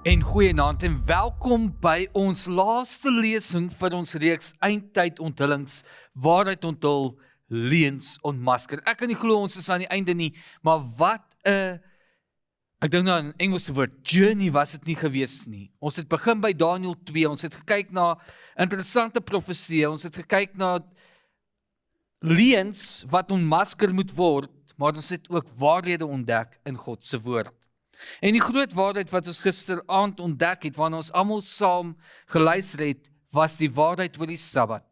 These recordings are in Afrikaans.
En goeienaand en welkom by ons laaste lesing vir ons reeks Eindtyd onthullings, waarheid onthul, leuns ontmasker. Ek kan nie glo ons is aan die einde nie, maar wat 'n ek dink nou in Engelse woord, journey was dit nie gewees nie. Ons het begin by Daniël 2, ons het gekyk na interessante profeseë, ons het gekyk na leuns wat ontmasker moet word, maar ons het ook waarhede ontdek in God se woord. En die groot waarheid wat ons gisteraand ontdek het, waarna ons almal saam geluister het, was die waarheid oor die Sabbat.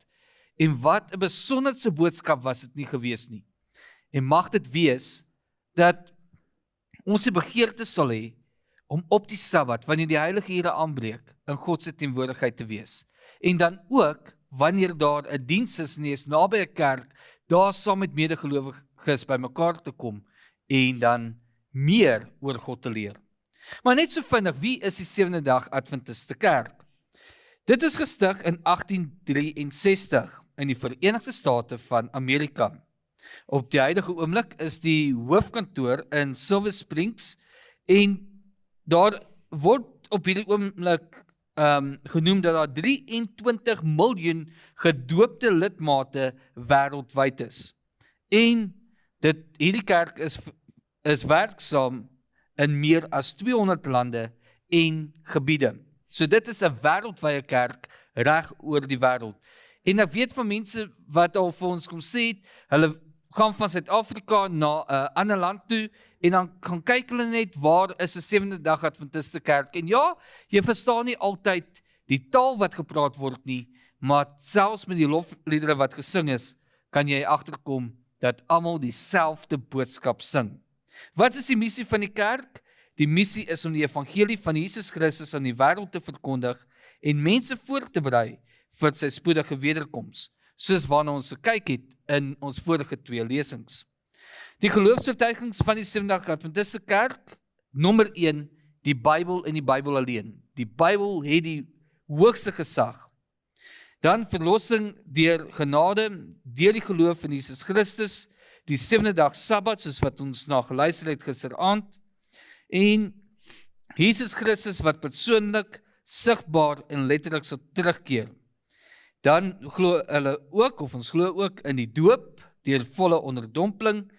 En wat 'n besonderse boodskap was dit nie gewees nie. En mag dit wees dat ons die begeerte sal hê om op die Sabbat, wanneer die heilige ure aanbreek, in God se teenwoordigheid te wees. En dan ook, wanneer daar 'n diens is en jy is naby 'n kerk, daar saam met medegelowiges by mekaar te kom en dan meer oor God te leer. Maar net so vinnig, wie is die Sewende Dag Adventiste Kerk? Dit is gestig in 1863 in die Verenigde State van Amerika. Op die huidige oomblik is die hoofkantoor in Silver Springs en daar word op hierdie oomblik genoem dat daar 23 miljoen gedoopte lidmate wêreldwyd is. En hierdie kerk is werksaam in meer as 200 lande en gebiede. So dit is 'n wêreldwye kerk reg oor die wêreld. En ek weet van mense wat al vir ons kom sê, hulle gaan van Suid-Afrika na 'n ander land toe en dan gaan kyk hulle net waar is 'n Sewende Dag Adventiste kerk. En ja, jy verstaan nie altyd die taal wat gepraat word nie, maar selfs met die lofliedere wat gesing is, kan jy agterkom dat almal dieselfde boodskap sing. Wat is die missie van die kerk? Die missie is om die evangelie van Jesus Christus aan die wêreld te verkondig en mense voor te berei vir sy spoedige wederkoms, soos waarna ons gekyk het in ons vorige 2 lesings. Die geloofsoortuigings van die Sewende Dag Adventiste Kerk, nommer 1, die Bybel en die Bybel alleen. Die Bybel het die hoogste gesag. Dan verlossing deur genade, deur die geloof in Jesus Christus, die Sewende Dag Sabbat, soos wat ons na geluister het gisteraand, en Jesus Christus wat persoonlik, sigbaar en letterlik sal terugkeer. Dan glo hulle ook, of ons glo ook in die doop, deur volle onderdompeling,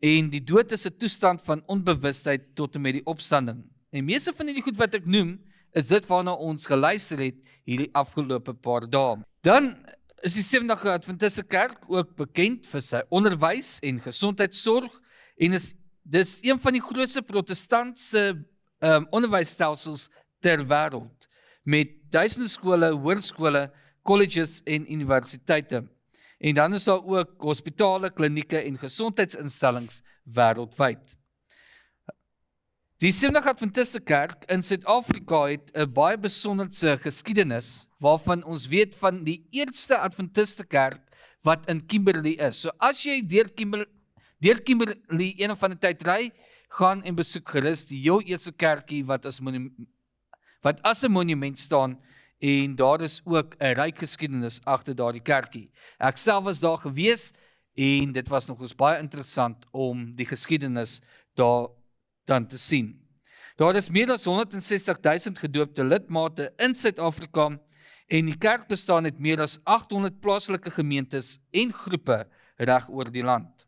en die dood is 'n toestand van onbewustheid tot en met die opstanding. En meeste van die goed wat ek noem, is dit waarna ons geluister het hierdie afgelope paar dae. Dan is die Sewende Dag Adventiste Kerk ook bekend vir sy onderwys en gesondheidsorg en dis een van die grootste protestantse onderwysstelsels ter wêreld met duisende skole, hoërskole, colleges en universiteite. En dan is daar ook hospitale, klinieke en gesondheidsinstellings wêreldwyd. Die Sewende Dag Adventiste Kerk in Suid-Afrika het 'n baie besonderse geskiedenis waarvan ons weet van die eerste Adventiste kerk wat in Kimberley is. So as jy deur Kimberley een of ander tyd ry, gaan en besoek gerus die heel eerste kerkie wat as 'n monument staan en daar is ook 'n ryk geskiedenis agter daardie kerkie. Ek self was daar gewees en dit was nogals baie interessant om die geskiedenis daar dan te sien. Daar is meer as 160,000 gedoopte lidmate in Suid-Afrika en die kerk bestaan uit meer as 800 plaaslike gemeentes en groepe reg oor die land.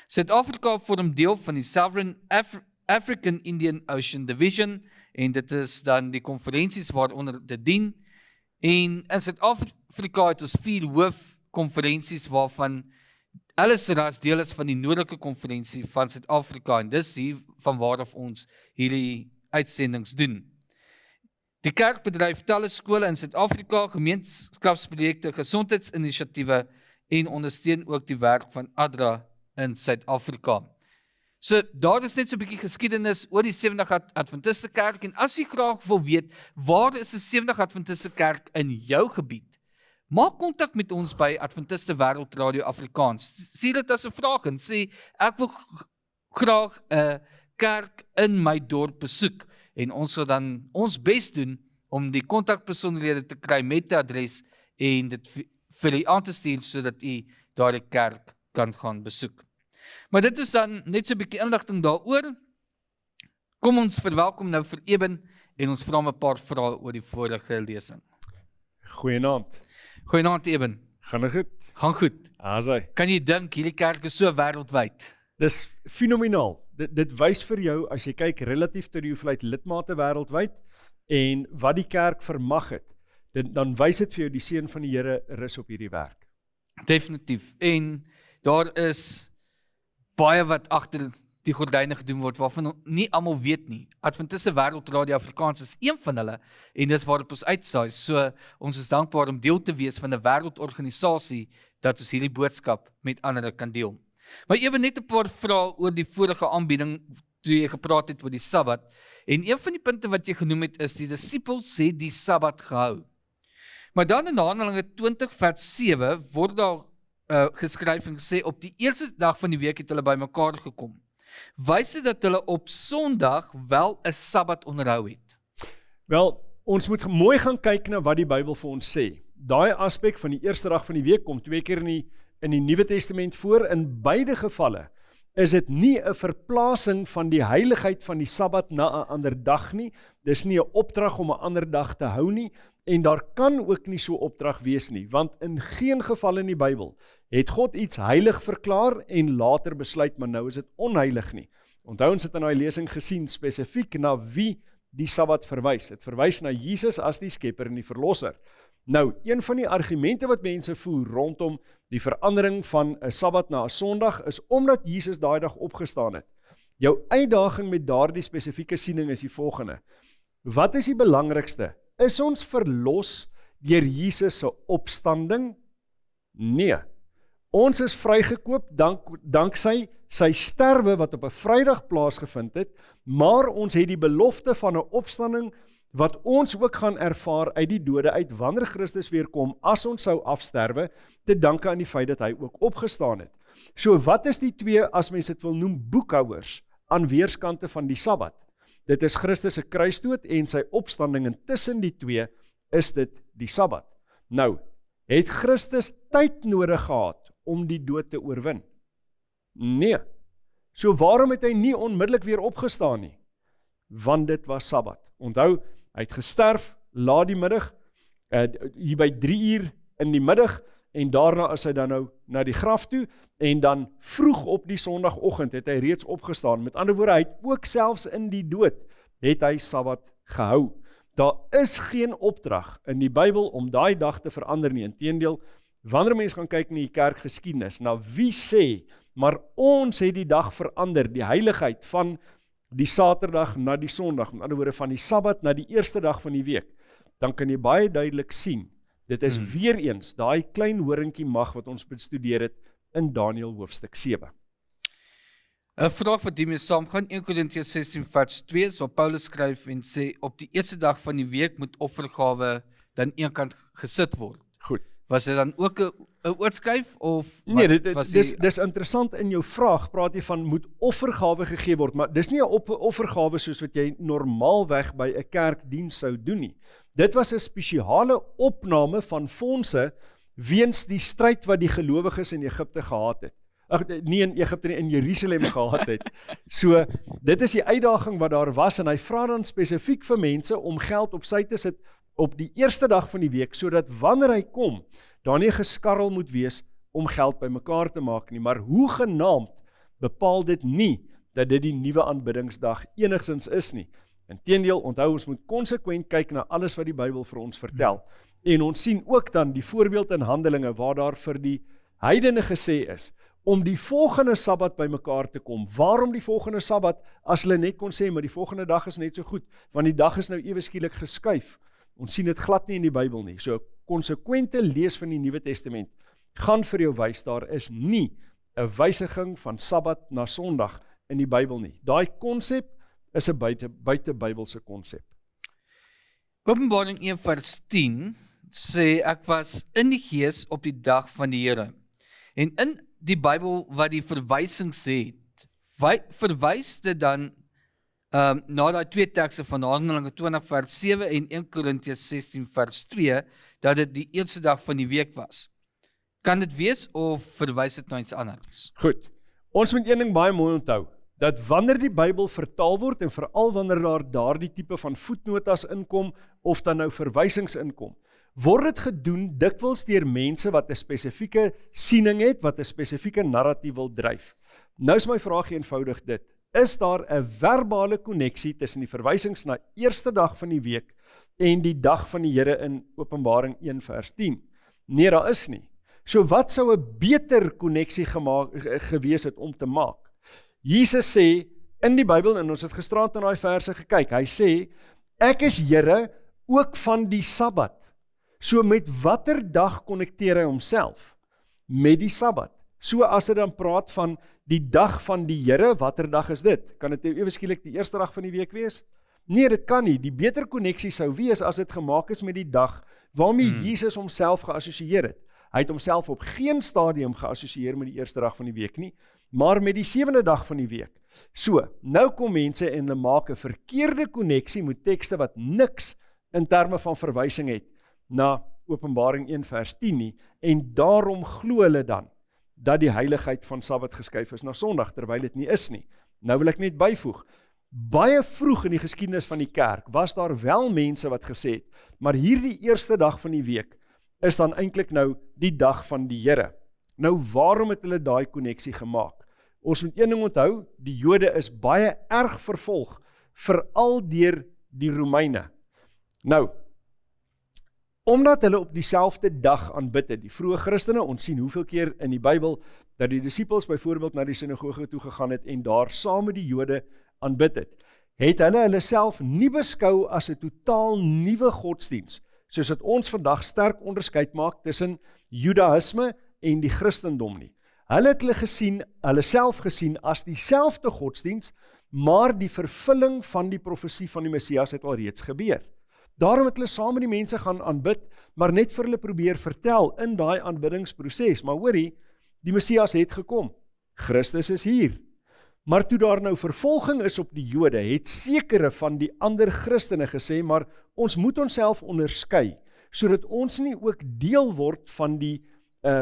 Suid-Afrika vorm deel van die Sovereign African Indian Ocean Division en dit is dan die konferensies waaronder dit dien. En in Suid-Afrika het ons 4 hoofkonferensies waarvan alles deel is van die noordelike konferensie van Suid-Afrika en dis hier van waaraf ons hierdie uitsendings doen. Die kerk bedryf talle skole in Suid-Afrika, gemeenskapsprojekte, gesondheidsinisiatiewe en ondersteun ook die werk van ADRA in Suid-Afrika. So daar is net so 'n bietjie geskiedenis oor die Sewende Dag Adventiste Kerk en as jy graag wil weet, waar is 'n Sewende Dag Adventiste Kerk in jou gebied? Maak kontak met ons by Adventiste Wêreld Radio Afrikaans. Sê dit as 'n vraag en sê, ek wil graag 'n kerk in my dorp besoek en ons sal dan ons bes doen om die kontakpersoonlede te kry met die adres en dit vir u aan te stuur sodat u daardie kerk kan gaan besoek. Maar dit is dan net so 'n bietjie inligting daaroor. Kom ons verwelkom nou vir Eben en ons vra 'n paar vrae oor die vorige lesing. Goeienaand. Goeienaand Eben. Gaan dit goed? Gaan goed. Asai. Kan jy dink hierdie kerk is so wêreldwyd? Dis fenomenaal. Dit wys vir jou, as jy kyk relatief tot die hoeveelheid lidmate wêreldwyd en wat die kerk vermag het, dan wys dit vir jou die seën van die Here rus op hierdie werk. Definitief. En daar is baie wat agter die gordyne gedoen word, waarvan nie almal weet nie. Adventiste Wêreldradio Afrikaans is een van hulle, en dis waarop ons uitsaai. So, ons is dankbaar om deel te wees van 'n wêreldorganisasie, dat ons hierdie boodskap met ander kan deel. Maar ewe net 'n paar vrae oor die vorige aanbieding, toe jy gepraat het oor die Sabbat. En een van die punte wat jy genoem het, is die disippels het die Sabbat gehou. Maar dan in Handelinge 20 vers 7, word daar geskryf en gesê, op die eerste dag van die week het hulle bymekaar gekom. Wys dit dat hulle op Sondag wel 'n Sabbat onderhou het? Wel, ons moet mooi gaan kyk na wat die Bybel vir ons sê. Daai aspek van die eerste dag van die week kom 2 keer in die Nuwe Testament voor. In beide gevalle is dit nie 'n verplasing van die heiligheid van die Sabbat na 'n ander dag nie. Dis nie 'n opdrag om 'n ander dag te hou nie, en daar kan ook nie so opdrag wees nie, want in geen geval in die Bybel het God iets heilig verklaar en later besluit, maar nou is dit onheilig nie. Onthou, ons het in daai lesing gesien spesifiek na wie die Sabbat verwys. Dit verwys na Jesus as die skepper en die verlosser. Nou, een van die argumente wat mense voer rondom die verandering van 'n Sabbat na 'n Sondag is omdat Jesus daai dag opgestaan het. Jou uitdaging met daardie spesifieke siening is die volgende: wat is die belangrikste? Is ons verlos deur Jesus se opstanding? Nee. Ons is vrygekoop danksy sy sterwe wat op 'n Vrydag plaasgevind het, maar ons het die belofte van 'n opstanding wat ons ook gaan ervaar uit die dode uit wanneer Christus weer kom, as ons sou afsterwe, te danke aan die feit dat hy ook opgestaan het. So wat is die twee, as mens dit wil noem, boekhouers aan weerskante van die Sabbat? Dit is Christus se kruisdood en sy opstanding, en tussen die twee is dit die Sabbat. Nou, het Christus tyd nodig gehad om die dood te oorwin? Nee. So waarom het hy nie onmiddellik weer opgestaan nie? Want dit was Sabbat. Onthou, hy het gesterf laat die middag, hier by 3 uur in die middag, en daarna is hy dan nou na die graf toe, en dan vroeg op die Sondagoggend het hy reeds opgestaan. Met ander woorde, hy het ook selfs in die dood, het hy Sabbat gehou. Daar is geen opdrag in die Bybel om daai dag te verander nie. Inteendeel, wanneer mense gaan kyk na die kerkgeskiedenis, na wie sê, maar ons het die dag verander, die heiligheid van die Saterdag na die Sondag, met ander woorde van die Sabbat na die eerste dag van die week, dan kan jy baie duidelik sien, dit is weer eens daai klein horingkie mag wat ons bestudeer het in Daniël hoofstuk 7. 'n vraag wat hiermee saamgaan, 1 Korintiërs 16 vers 2, is waar Paulus skryf en sê, op die eerste dag van die week moet offergawe dan eenkant gesit word. Goed. Was dit dan ook 'n oorskuif of nee, dis interessant in jou vraag, praat jy van moet offergawe gegee word, maar dis nie 'n offergawe soos wat jy normaalweg by 'n kerkdiens sou doen nie. Dit was 'n spesiale opname van fondse weens die stryd wat die gelowiges in Egipte gehad het. Nie in Egipte nie, in Jerusalem gehad het. So, dit is die uitdaging wat daar was, en hy vra dan spesifiek vir mense om geld op sy te sit op die eerste dag van die week, sodat wanneer hy kom, daar nie geskarrel moet wees om geld bymekaar te maak nie, maar hoegenaamd bepaal dit nie dat dit die nuwe aanbiddingsdag enigstens is nie. Inteendeel, onthou, ons moet konsekwent kyk na alles wat die Bybel vir ons vertel. En ons sien ook dan die voorbeeld in Handelinge waar daar vir die heidene gesê is om die volgende Sabbat bymekaar te kom. Waarom die volgende Sabbat as hulle net kon sê, maar die volgende dag is net so goed, want die dag is nou ewe skielik geskuif. Ons sien dit glad nie in die Bybel nie. So konsekwente lees van die Nuwe Testament gaan vir jou wys, daar is nie 'n wysiging van Sabbat na Sondag in die Bybel nie. Daai konsep is 'n buite Bybelse konsep. Openbaring 1 vers 10 sê, ek was in die gees op die dag van die Here. En in die Bybel wat die verwysing sê, verwys dit dan na die twee tekste van Handelinge 20 vers 7 en 1 Korintiërs 16 vers 2, dat dit die eerste dag van die week was. Kan dit wees of verwys dit na iets anders? Goed, ons moet een ding baie mooi onthou. dat wanneer die Bybel vertaal word, en veral wanneer daar daardie tipe van voetnotas inkom, of dan nou verwysings inkom, word dit gedoen dikwels deur mense wat 'n spesifieke siening het, wat 'n spesifieke narratief wil dryf. Nou is my vraag eenvoudig dit, is daar 'n verbale koneksie tussen die verwysings na eerste dag van die week en die dag van die Here in Openbaring 1 vers 10? Nee, daar is nie. So wat sou 'n beter koneksie gewees het om te maak? Jesus sê in die Bybel, en ons het gisteraand na daai verse gekyk, hy sê, ek is Here ook van die Sabbat. So met watter dag konnekteer hy homself? Met die Sabbat. So as hy dan praat van die dag van die Here, watter dag is dit? Kan dit ewe skielik die eerste dag van die week wees? Nee, dit kan nie. Die beter koneksie sou wees as dit gemaak is met die dag waarmee Jesus homself geassosieer het. Hy het homself op geen stadium geassosieer met die eerste dag van die week nie, maar met die 7de dag van die week. So, nou kom mense en hulle maak 'n verkeerde koneksie met tekste wat niks in terme van verwysing het na Openbaring 1 vers 10 nie, en daarom glo hulle dan dat die heiligheid van Sabbat geskuif is na Sondag, terwyl dit nie is nie. Nou wil ek net byvoeg, baie vroeg in die geskiedenis van die kerk was daar wel mense wat gesê het, maar hierdie eerste dag van die week is dan eintlik nou die dag van die Here. Nou waarom het hulle daai koneksie gemaak? Ons moet een ding onthou, die Jode is baie erg vervolg, veral deur die Romeine. Nou, omdat hulle op dieselfde dag aanbid het, die vroeë Christene, ons sien hoeveel keer in die Bybel, dat die disippels byvoorbeeld na die sinagoge toe gegaan het, en daar saam met die Jode aanbid het hulle self nie beskou as 'n totaal nuwe godsdiens, soos dat ons vandag sterk onderskeid maak tussen Judaïsme en die Christendom nie. Hulle het hulle self gesien as dieselfde godsdiens, maar die vervulling van die profesie van die Messias het al reeds gebeur. Daarom het hulle saam met die mense gaan aanbid, maar net vir hulle probeer vertel in daai aanbiddingsproses, maar hoorie, die Messias het gekom, Christus is hier. Maar toe daar nou vervolging is op die Jode, het sekere van die ander Christene gesê, maar ons moet onsself onderskei, sodat ons nie ook deel word van die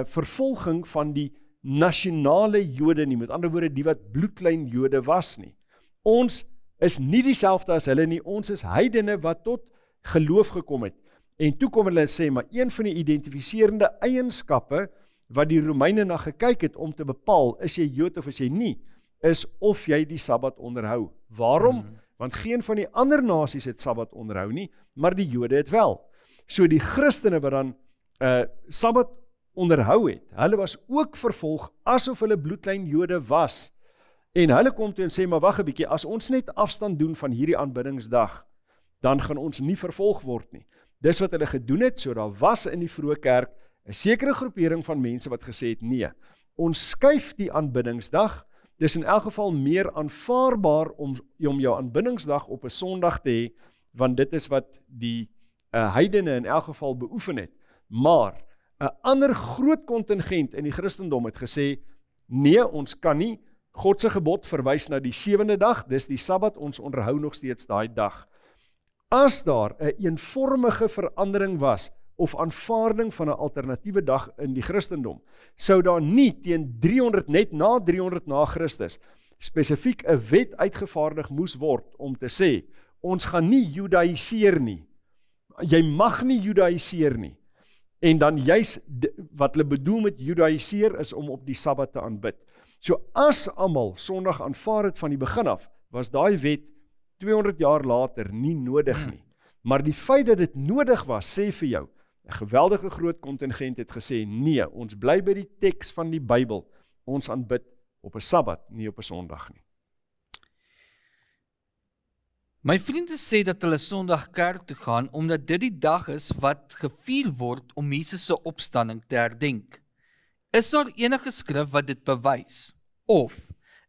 vervolging van die nasionale Jode nie, met ander woorde die wat bloedlyn Jode was nie. Ons is nie dieselfde as hulle nie, ons is heidene wat tot geloof gekom het. En toe kom hulle sê, maar een van die identifiserende eienskappe wat die Romeine na gekyk het om te bepaal, is jy Jood of is jy nie, is of jy die Sabbat onderhou. Waarom? Want geen van die ander nasies het Sabbat onderhou nie, maar die Jode het wel. So die Christene wat dan Sabbat onderhou het, hulle was ook vervolg asof hulle bloedlyn Jode was. En hulle kom toe en sê, maar wag 'n bietjie, as ons net afstand doen van hierdie aanbiddingsdag, dan gaan ons nie vervolg word nie. Dis wat hulle gedoen het, so daar was in die vroeë kerk 'n sekere groepering van mense wat gesê het, nee, ons skuif die aanbiddingsdag, dis in elk geval meer aanvaarbaar om jou aanbiddingsdag op 'n Sondag te hê, want dit is wat die heidene in elk geval beoefen het. Maar 'n ander groot kontingent in die Christendom het gesê, nee, ons kan nie, God se gebod verwys na die 7de dag, dis die Sabbat, ons onderhou nog steeds daai dag. As daar 'n eenvormige verandering was, of aanvaarding van 'n alternatiewe dag in die Christendom, sou daar nie teen 300, net na 300 na Christus, spesifiek 'n wet uitgevaardig moes word om te sê, ons gaan nie Judaïseer nie. Jy mag nie Judaïseer nie. En dan juis wat hulle bedoel met Judaïseer is om op die Sabbat te aanbid. So as almal Sondag aanvaar het van die begin af, was daai wet 200 jaar later nie nodig nie. Maar die feit dat dit nodig was, sê vir jou, 'n geweldige groot kontingent het gesê, nee, ons bly by die teks van die Bybel, ons aanbid op 'n Sabbat, nie op 'n Sondag nie. My vriende sê dat hulle Sondag kerk toe gaan, omdat dit die dag is wat gevier word om Jesus se opstanding te herdenk. Is daar enige skrif wat dit bewys? Of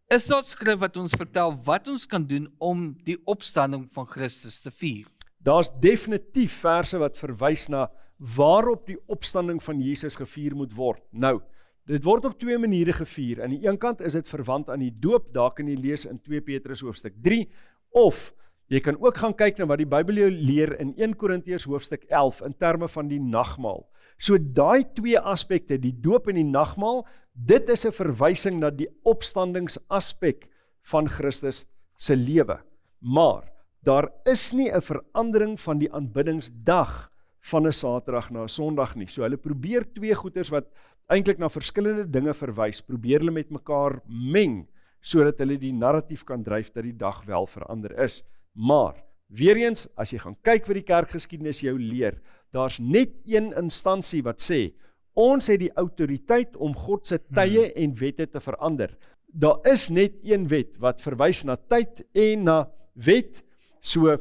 is daar skrif wat ons vertel wat ons kan doen om die opstanding van Christus te vier? Daar's definitief verse wat verwys na waarop die opstanding van Jesus gevier moet word. Nou, dit word op twee maniere gevier. Aan die een kant is dit verwant aan die doop, daar kan jy lees in 2 Petrus hoofstuk 3, of jy kan ook gaan kyk na wat die Bybel jou leer in 1 Korintiërs hoofstuk 11 in terme van die nagmaal. So daai twee aspekte, die doop en die nagmaal, dit is 'n verwysing na die opstandingsaspek van Christus se lewe. Maar daar is nie 'n verandering van die aanbiddingsdag van 'n Saterdag na 'n Sondag nie. So hulle probeer twee goeters wat eintlik na verskillende dinge verwys, probeer hulle met mekaar meng, sodat hulle die narratief kan dryf dat die dag wel verander is. Maar, weer eens, as jy gaan kyk wat die kerkgeskiedenis jou leer, daar's net een instansie wat sê, ons het die autoriteit om God se tye en wette te verander. Daar is net een wet wat verwys na tyd en na wet, so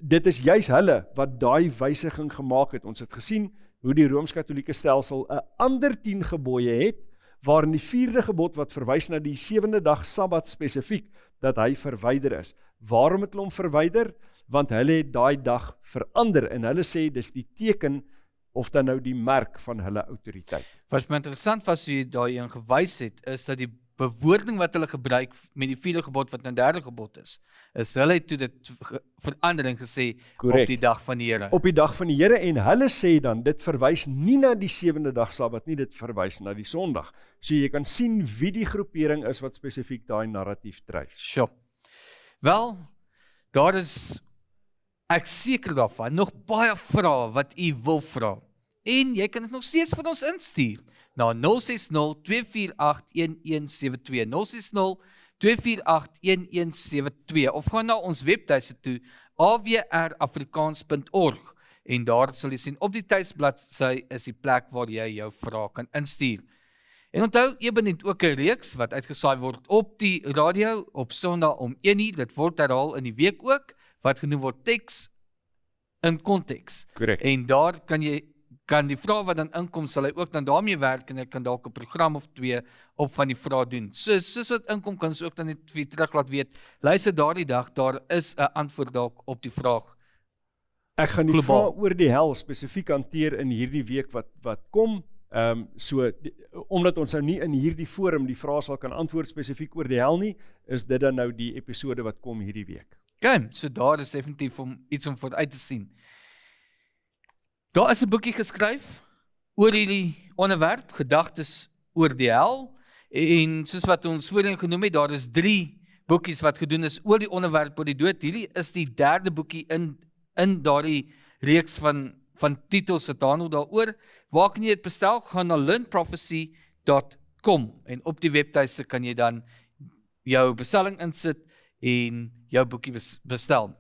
dit is juis hulle wat daai wysiging gemaak het. Ons het gesien hoe die Rooms-Katolieke stelsel 'n ander 10 gebooie het, waarin die 4de gebod wat verwys na die 7de dag Sabbat spesifiek, dat hy verwyder is. Waarom het hulle hom verwyder? Want hulle het daai dag verander en hulle sê dis die teken of dan nou die merk van hulle autoriteit. Wat my interessant was hoe jy daarin gewys het, is dat die bewoording wat hulle gebruik met die 4de gebod wat nou 3de gebod is hulle het toe dit verandering gesê Correct. Op die dag van die Here. Op die dag van die Here, en hulle sê dan, dit verwys nie na die 7de dag Sabbat nie, dit verwys na die Sondag. So jy kan sien wie die groepering is wat spesifiek daai narratief dryf. Sure. Wel, daar is, ek seker daarvan, nog baie vrae wat u wil vra. En jy kan dit nog steeds vir ons instuur na 060-248-1172, 060-248-1172, of gaan na ons webtuiste toe, awrafrikaans.org, en daar sal jy sien, op die tuisbladsy is die plek waar jy jou vrae kan instuur. En onthou, Eben het ook 'n reeks wat uitgesaai word op die radio, op Sondag om 1:00, dit word herhaal in die week ook, wat genoem word Teks in Konteks. Korrek. En daar kan die vrae wat dan inkom, sal hy ook dan daarmee werk, en hy kan dalk 'n program of 2 op van die vrae doen. Soos wat inkom, kan ons ook dan net weer terug laat weet, luister daardie dag, daar is 'n antwoord dalk op die vraag. Ek gaan die vraag oor die hel spesifiek hanteer in hierdie week wat kom, omdat ons nou nie in hierdie forum die vraag sal kan antwoord spesifiek oor die hel nie, is dit dan nou die episode wat kom hierdie week. Okay, so daar is definitief iets om vooruit te sien. Daar is 'n boekie geskryf oor hierdie onderwerp, gedagtes oor die hel, en soos wat ons voorheen genoem het, daar is 3 boekies wat gedoen is oor die onderwerp oor die dood. Hierdie is die 3de boekie in daardie reeks van titels wat handel daaroor. Waar kan jy dit bestel? Gaan na learnprophecy.com, en op die webtuiste kan jy dan jou bestelling insit en jou boekie bestel.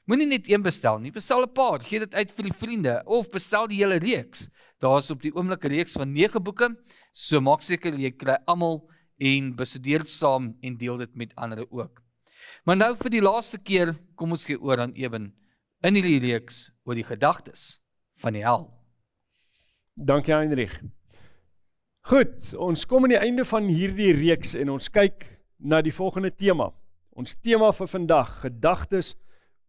Moenie net een bestel nie, bestel 'n paar, gee dit uit vir die vriende, of bestel die hele reeks. Daar is op die oomblik 'n reeks van 9 boeke, so maak seker jy kry almal en bestudeer dit saam en deel dit met ander ook. Maar nou vir die laaste keer, kom ons gee oor aan Eben in hierdie reeks oor die gedagtes van die hel. Dankie Heinrich. Goed, ons kom aan die einde van hierdie reeks en ons kyk na die volgende tema. Ons tema vir vandag, gedagtes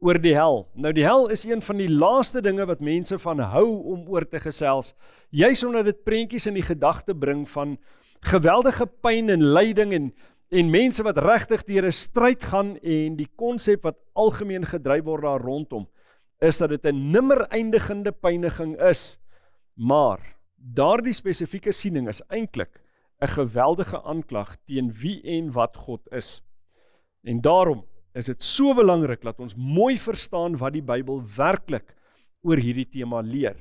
oor die hel. Nou die hel is een van die laaste dinge wat mense van hou om oor te gesels, juis omdat dit prentjies in die gedagte bring van geweldige pyn en lyding en mense wat regtig deur 'n stryd gaan, en die konsep wat algemeen gedryf word daar rondom, is dat dit 'n nimmer eindigende pyniging is, maar daardie spesifieke siening is eintlik 'n geweldige aanklag teen wie en wat God is. En daarom is dit so belangrik dat ons mooi verstaan wat die Bybel werklik oor hierdie tema leer.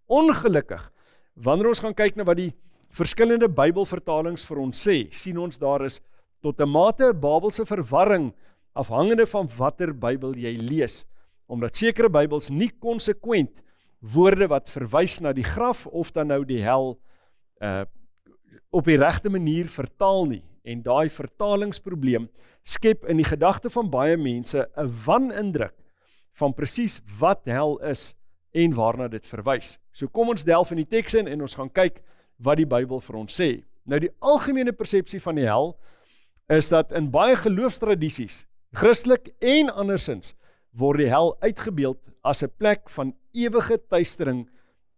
Ongelukkig, wanneer ons gaan kyk na wat die verskillende Bybelvertalings vir ons sê, sien ons daar is tot 'n mate 'n Babelse verwarring afhangende van watter Bybel jy lees, omdat sekere Bybels nie konsekwent woorde wat verwys na die graf of dan nou die hel op die regte manier vertaal nie. En daai vertalingsprobleem skep in die gedagte van baie mense 'n wanindruk van presies wat hel is en waarna dit verwys. So kom ons delf in die teks in en ons gaan kyk wat die Bybel vir ons sê. Nou die algemene persepsie van die hel is dat in baie geloofstradisies, Christelik en andersins, word die hel uitgebeeld as 'n plek van ewige teistering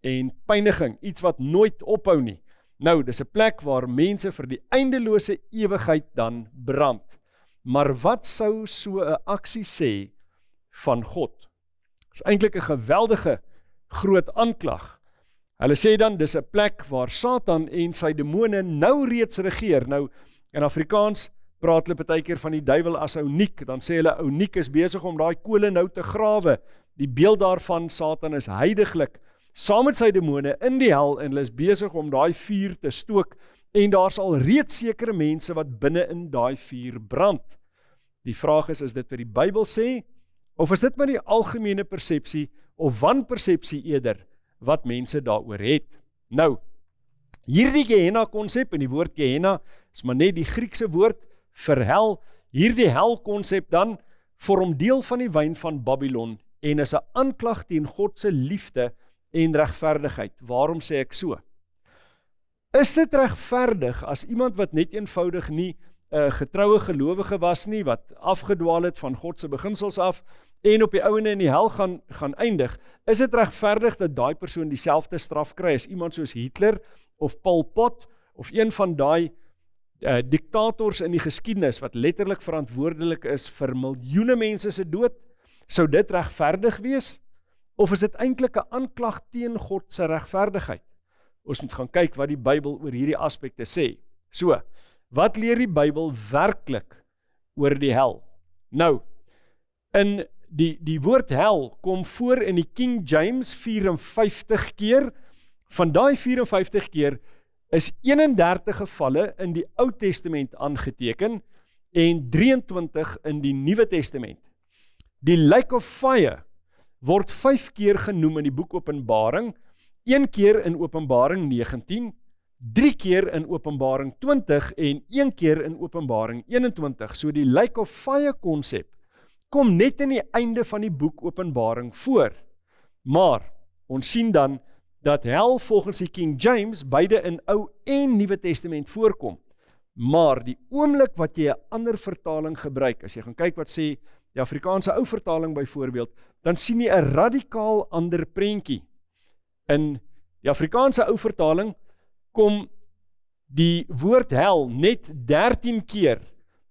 en pyniging, iets wat nooit ophou nie. Nou, dis 'n plek waar mense vir die eindelose ewigheid dan brand. Maar wat sou so 'n aksie sê van God? Dis eintlik 'n geweldige groot aanklag. Hulle sê dan dis 'n plek waar Satan en sy demone nou reeds regeer. Nou in Afrikaans praat hulle partykeer van die duiwel as Ouniek, dan sê hulle Ouniek is besig om daai kole nou te grawe. Die beeld daarvan, Satan is heiliglik, saam met sy demone in die hel, en hulle is besig om daai vuur te stook, en daar's al reeds sekere mense wat binne in daai vuur brand. Die vraag is dit wat die Bybel sê, of is dit maar die algemene persepsie, of wanpersepsie eerder, wat mense daaroor het? Nou, hierdie Gehenna konsep, en die woord Gehenna is maar net die Griekse woord vir hel, hierdie hel konsep dan vorm deel van die wyn van Babylon, en is 'n aanklag teen God se liefde en regverdigheid. Waarom sê ek so? Is dit regverdig as iemand wat net eenvoudig nie 'n getroue gelowige was nie, wat afgedwaal het van God se beginsels af, en op die ouene in die hel gaan eindig, is dit regverdig dat daai persoon dieselfde straf kry as iemand soos Hitler, of Pol Pot, of een van daai diktators in die geskiedenis, wat letterlik verantwoordelik is vir miljoene mense se dood? Sou dit regverdig wees? Of is dit eintlik 'n aanklag teen God se regverdigheid? Ons moet gaan kyk wat die Bybel oor hierdie aspekte sê. So, wat leer die Bybel werklik oor die hel? Nou, in die woord hel kom voor in die King James 54 keer. Van daai 54 keer is 31 gevalle in die Ou Testament aangeteken en 23 in die Nuwe Testament. Die Lake of Fire word 5 keer genoem in die boek Openbaring, 1 keer in Openbaring 19, 3 keer in Openbaring 20 en 1 keer in Openbaring 21. So die Lake of Fire konsep kom net in die einde van die boek Openbaring voor. Maar ons sien dan dat hel volgens die King James beide in Ou en Nuwe Testament voorkom. Maar die oomblik wat jy 'n ander vertaling gebruik, as jy gaan kyk wat sê die Afrikaanse ou vertaling byvoorbeeld, dan sien jy 'n radikaal ander prentjie. In die Afrikaanse ou vertaling kom die woord hel net 13 keer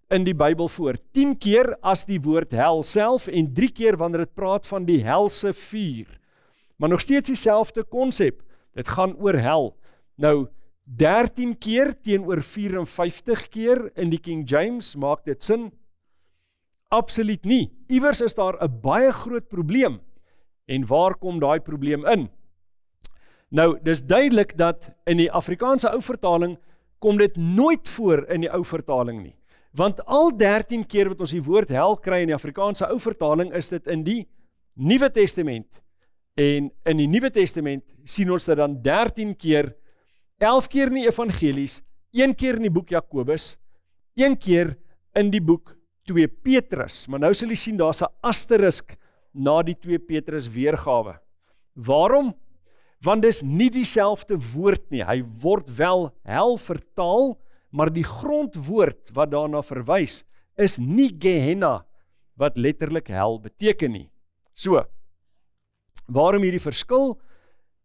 in die Bybel voor. 10 keer as die woord hel self en 3 keer wanneer dit praat van die helse vuur. Maar nog steeds dieselfde konsep. Dit gaan oor hel. Nou 13 keer teenoor 54 keer in die King James, maak dit sin? Absoluut nie. Iewers is daar 'n baie groot probleem. En waar kom daai probleem in? Nou, dis duidelik dat in die Afrikaanse ou vertaling kom dit nooit voor in die ou vertaling nie. Want al 13 keer wat ons die woord hel kry in die Afrikaanse ou vertaling, is dit in die Nuwe Testament. En in die Nuwe Testament sien ons dit dan 13 keer, 11 keer in die evangelies, 1 keer in die boek Jakobus, 1 keer in die boek 2 Petrus. Maar nou sal jy sien, daar's 'n asterisk na die 2 Petrus weergawe. Waarom? Want dis nie dieselfde woord nie. Hy word wel hel vertaal, maar die grondwoord wat daarna verwys, is nie Gehenna, wat letterlik hel beteken nie. So, waarom hierdie verskil?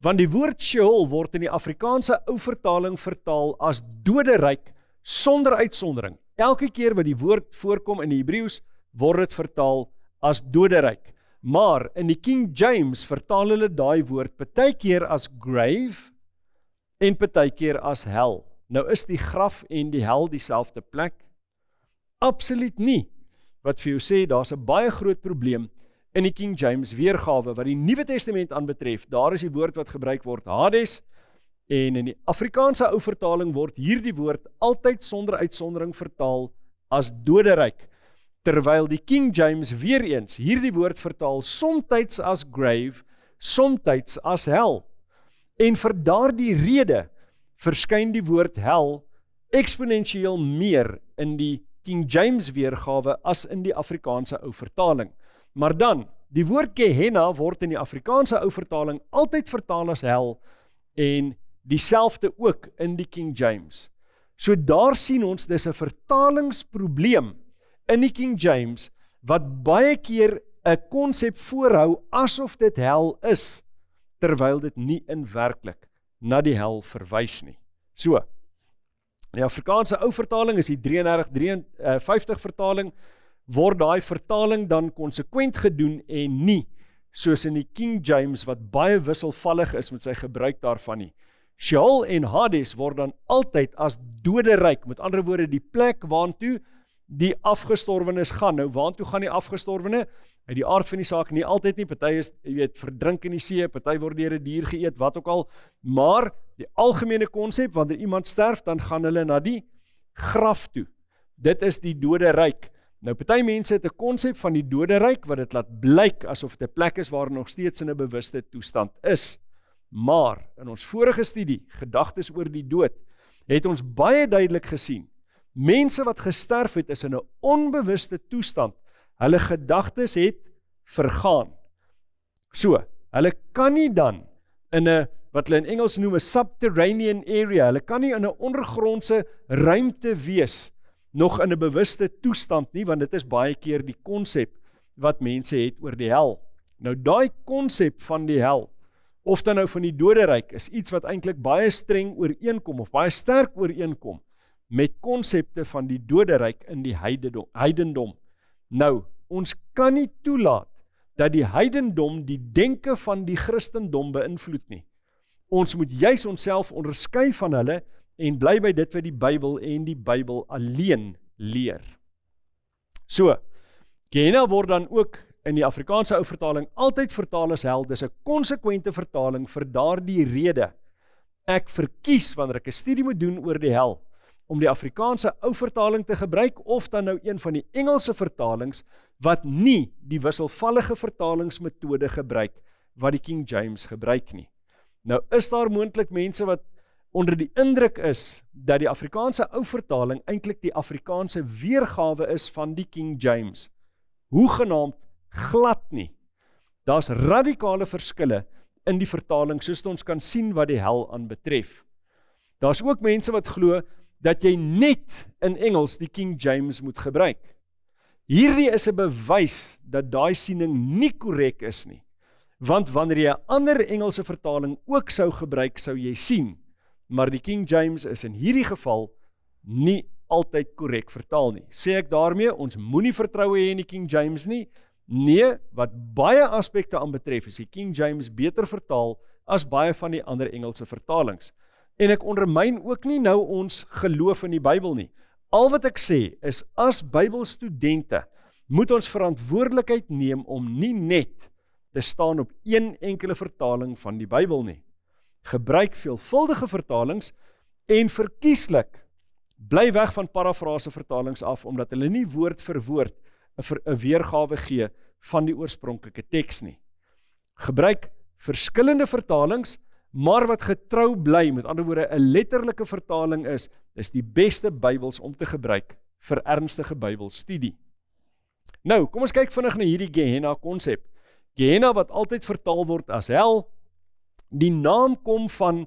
Want die woord Sheol word in die Afrikaanse ou vertaling vertaal as doderyk sonder uitsondering. Elke keer wat die woord voorkom in die Hebreëus, word dit vertaal as doderyk. Maar in die King James vertaal hulle daai woord partykeer as grave en partykeer as hel. Nou is die graf en die hel dieselfde plek? Absoluut nie. Wat vir jou sê, daar's 'n baie groot probleem in die King James weergawe wat die Nuwe Testament aanbetref. Daar is die woord wat gebruik word Hades, en in die Afrikaanse ou vertaling word hierdie woord altyd sonder uitsondering vertaal as doderyk, terwyl die King James weer eens hierdie woord vertaal somtyds as grave, somtyds as hel. En vir daardie rede verskyn die woord hel eksponensieel meer in die King James weergawe as in die Afrikaanse ou vertaling. Maar dan, die woord Gehenna word in die Afrikaanse ou vertaling altyd vertaal as hel en dieselfde ook in die King James. So daar sien ons, dis 'n vertalingsprobleem in die King James wat baie keer 'n konsep voorhou asof dit hel is, terwyl dit nie in werklik na die hel verwys nie. So, die Afrikaanse ou vertaling is die 33-53 vertaling, word daai vertaling dan konsekwent gedoen en nie soos in die King James wat baie wisselvallig is met sy gebruik daarvan nie. Sheol en Hades word dan altyd as doderyk, met ander woorde die plek waantoe die afgestorwenes gaan. Nou, waartoe gaan die afgestorwene? Uit die aard van die saak, nie altyd nie, party is, jy weet, verdrink in die see, party word deur 'n dier geëet, wat ook al, maar die algemene konsep, wanneer iemand sterf, dan gaan hulle na die graf toe. Dit is die doderyk. Nou, party mense het 'n konsep van die doderyk, wat dit laat blyk, asof dit 'n plek is waar nog steeds in 'n bewuste toestand is. Maar, in ons vorige studie, gedagtes oor die dood, het ons baie duidelik gesien, mense wat gesterf het, is in 'n onbewuste toestand. Hulle gedagtes het vergaan. So, hulle kan nie dan in 'n, wat hulle in Engels noem, 'n subterranean area, hulle kan nie in 'n ondergrondse ruimte wees, nog in 'n bewuste toestand nie, want dit is baie keer die konsep wat mense het oor die hel. Nou, daai konsep van die hel, of dan nou van die doderyk, is iets wat eintlik baie streng ooreenkom, of baie sterk ooreenkom, met konsepte van die doderyk in die heidendom. Nou, ons kan nie toelaat dat die heidendom die denke van die Christendom beïnvloed nie. Ons moet juis onsself onderskei van hulle en bly by dit wat die Bybel en die Bybel alleen leer. So, Gehenna word dan ook in die Afrikaanse ou vertaling altyd vertaal as hel. Dis 'n konsekwente vertaling vir daardie rede. Ek verkies, wanneer ek 'n studie moet doen oor die hel, om die Afrikaanse ou vertaling te gebruik, of dan nou een van die Engelse vertalings, wat nie die wisselvallige vertalingsmetode gebruik, wat die King James gebruik nie. Nou is daar moontlik mense wat onder die indruk is, dat die Afrikaanse ou vertaling eintlik die Afrikaanse weergawe is van die King James. Hoegenaamd glad nie. Daar's radikale verskille in die vertaling, soos ons kan sien wat die hel aanbetref. Daar's ook mense wat glo, dat jy net in Engels die King James moet gebruik. Hierdie is 'n bewys dat daai siening nie korrek is nie. Want wanneer jy 'n ander Engelse vertaling ook sou gebruik, sou jy sien, maar die King James is in hierdie geval nie altyd korrek vertaal nie. Sê ek daarmee, ons moenie vertroue hê in die King James nie? Nee, wat baie aspekte aanbetref, is die King James beter vertaal as baie van die ander Engelse vertalings. En ek ondermyn ook nie nou ons geloof in die Bybel nie. Al wat ek sê is, as Bybelstudente moet ons verantwoordelikheid neem om nie net te staan op een enkele vertaling van die Bybel nie. Gebruik veelvuldige vertalings en verkieslik bly weg van parafrase vertalings af, omdat hulle nie woord vir woord 'n weergawe gee van die oorspronklike teks nie. Gebruik verskillende vertalings, maar wat getrou bly, met ander woorde 'n letterlike vertaling is die beste Bybels om te gebruik vir ernstige Bybelstudie. Nou, kom ons kyk vinnig na hierdie Gehenna konsep. Gehenna wat altyd vertaal word as hel, die naam kom van,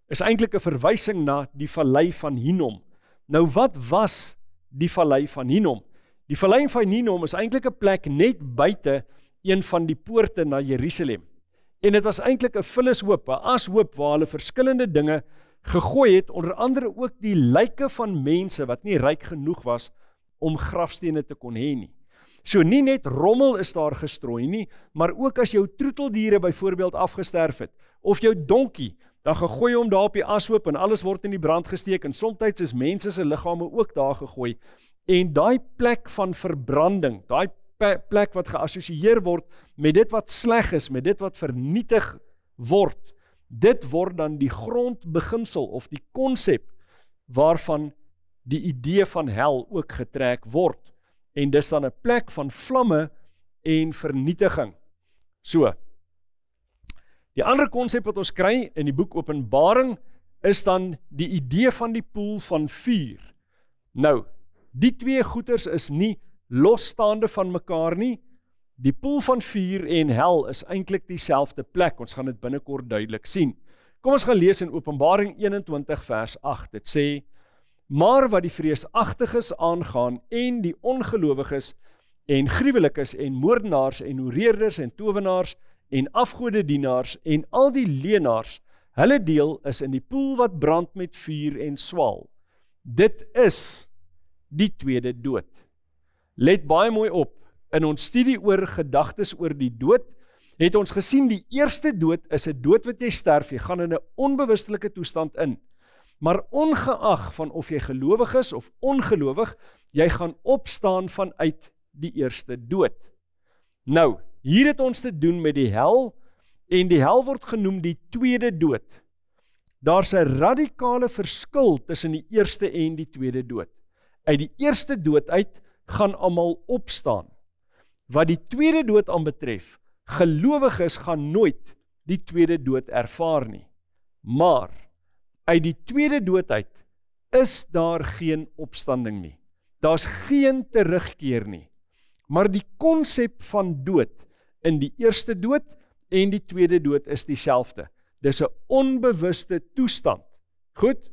is eintlik 'n verwysing na die vallei van Hinnom. Nou, wat was die vallei van Hinnom? Die vallei van Hinnom is eintlik 'n plek net buite een van die poorte na Jerusalem. En dit was eintlik 'n vullishoop, 'n ashoop waar hulle verskillende dinge gegooi het, onder andere ook die lyke van mense wat nie ryk genoeg was om grafstene te kon hê nie. So nie net rommel is daar gestrooi nie, maar ook as jou troeteldiere byvoorbeeld afgesterf het, of jou donkie, dan gegooi hom daar op die ashoop en alles word in die brand gesteek, en soms is mense se liggame ook daar gegooi. En daai plek van verbranding, daai plek wat geassosieer word met dit wat sleg is, met dit wat vernietig word, dit word dan die grondbeginsel of die konsep waarvan die idee van hel ook getrek word. En dis dan 'n plek van vlamme en vernietiging. So, die ander konsep wat ons kry in die boek Openbaring is dan die idee van die poel van vuur. Nou, die twee goeters is nie losstaande van mekaar nie. Die poel van vuur en hel is eintlik dieselfde plek. Ons gaan dit binnekort duidelik sien. Kom ons gaan lees in Openbaring 21 vers 8. Dit sê: maar wat die vreesagtiges aangaan en die ongelowiges en gruwelikes en moordenaars en hoereerders en towenaars en afgodedienaars en al die leenaars, hulle deel is in die poel wat brand met vuur en swaal. Dit is die tweede dood. Let baie mooi op, in ons studie oor gedagtes oor die dood, het ons gesien die eerste dood is 'n dood wat jy sterf, jy gaan in 'n onbewustelike toestand in. Maar ongeag van of jy gelowig is of ongelowig, jy gaan opstaan vanuit die eerste dood. Nou, hier het ons te doen met die hel, en die hel word genoem die tweede dood. Daar's 'n radikale verskil tussen die eerste en die tweede dood. Uit die eerste dood uit gaan almal opstaan. Wat die tweede dood aanbetref, gelowiges gaan nooit die tweede dood ervaar nie. Maar uit die tweede dood uit is daar geen opstanding nie. Daar's geen terugkeer nie. Maar die konsep van dood in die eerste dood en die tweede dood is dieselfde. Dis 'n onbewuste toestand. Goed?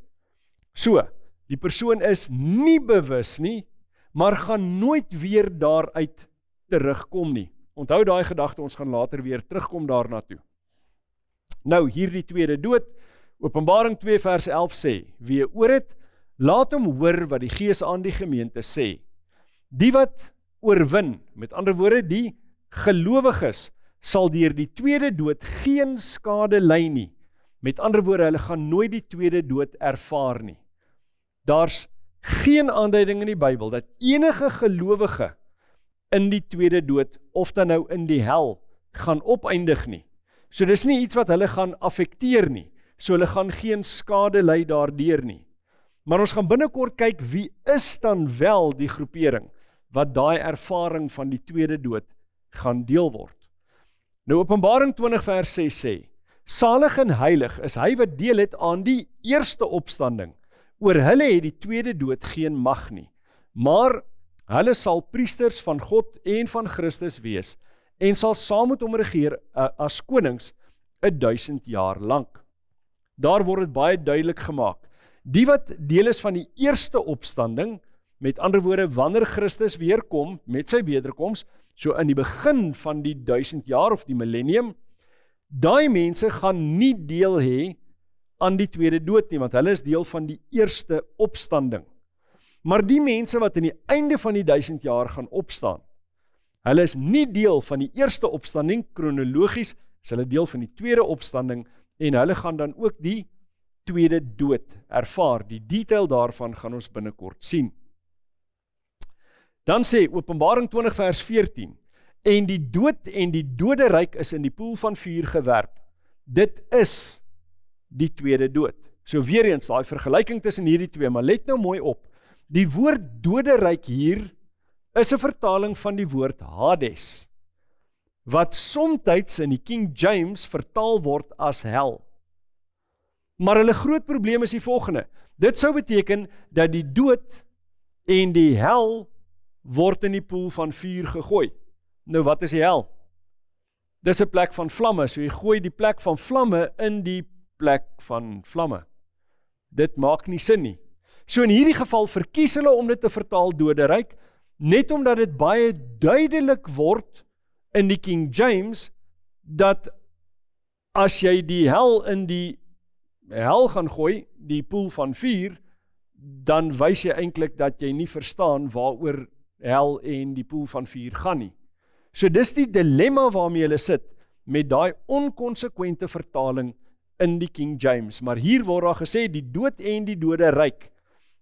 So, die persoon is nie bewus nie, maar gaan nooit weer daaruit terugkom nie. Onthou daai gedagte, ons gaan later weer terugkom daarna toe. Nou, hier die tweede dood, Openbaring 2 vers 11 sê, wie 'n oor het, laat hom hoor wat die Gees aan die gemeente sê. Die wat oorwin, met ander woorde die gelowiges, sal deur die tweede dood geen skade ly nie. Met ander woorde, hulle gaan nooit die tweede dood ervaar nie. Daar's geen aanduiding in die Bybel dat enige gelowige in die tweede dood, of dan nou in die hel, gaan opeindig nie. So dis nie iets wat hulle gaan affekteer nie. So hulle gaan geen skade ly daardeur nie. Maar ons gaan binnekort kyk wie is dan wel die groepering wat daai ervaring van die tweede dood gaan deel word. Nou Openbaring 20 vers 6 sê, salig en heilig is hy wat deel het aan die eerste opstanding. Oor hulle het die tweede dood geen mag nie. Maar hulle sal priesters van God en van Christus wees en sal saam met hom regeer as konings 1000 jaar lank. Daar word dit baie duidelik gemaak. Die wat deel is van die eerste opstanding, met ander woorde, wanneer Christus weerkom met sy wederkoms, so in die begin van die 1000 jaar of die millennium, daai mense gaan nie deel hê aan die tweede dood nie, want hulle is deel van die eerste opstanding. Maar die mense wat in die einde van die 1000 jaar gaan opstaan, hulle is nie deel van die eerste opstanding, kronologies is hulle deel van die tweede opstanding, en hulle gaan dan ook die tweede dood ervaar. Die detail daarvan gaan ons binnekort sien. Dan sê Openbaring 20 vers 14, en die dood en die doderyk is in die poel van vuur gewerp. Dit is die tweede dood. So weer eens, daai vergelyking tussen hierdie twee, maar let nou mooi op. Die woord doderyk hier is 'n vertaling van die woord Hades, wat somtyds in die King James vertaal word as hel. Maar hulle groot probleem is die volgende. Dit sou beteken dat die dood en die hel word in die poel van vuur gegooi. Nou wat is die hel? Dis 'n plek van vlamme, so jy gooi die plek van vlamme in die plek van vlamme. Dit maak nie sin nie. So in hierdie geval verkies hulle om dit te vertaal doderyk, net omdat dit baie duidelik word in die King James, dat as jy die hel in die hel gaan gooi, die poel van vuur, dan wys jy eintlik dat jy nie verstaan waaroor hel en die poel van vuur gaan nie. So dis die dilemma waarmee hulle sit, met daai onkonsekwente vertaling in die King James. Maar hier word daar gesê, die dood en die doderyk.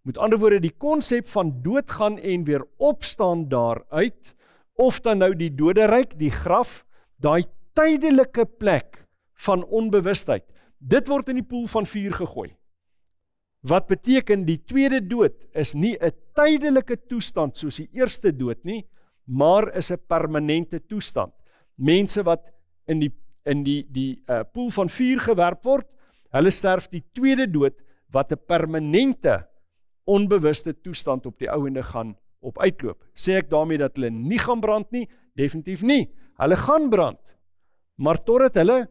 Met ander woorde, die konsep van doodgaan en weer opstaan daaruit, of dan nou die doderyk, die graf, daai tydelike plek van onbewustheid, dit word in die poel van vuur gegooi. Wat beteken die tweede dood is nie 'n tydelike toestand soos die eerste dood nie, maar is 'n permanente toestand. Mense wat in die poel van vuur gewerp word, hulle sterf die tweede dood wat 'n permanente onbewuste toestand op die ouende gaan op uitloop. Sê ek daarmee dat hulle nie gaan brand nie? Definitief nie. Hulle gaan brand, maar totdat hulle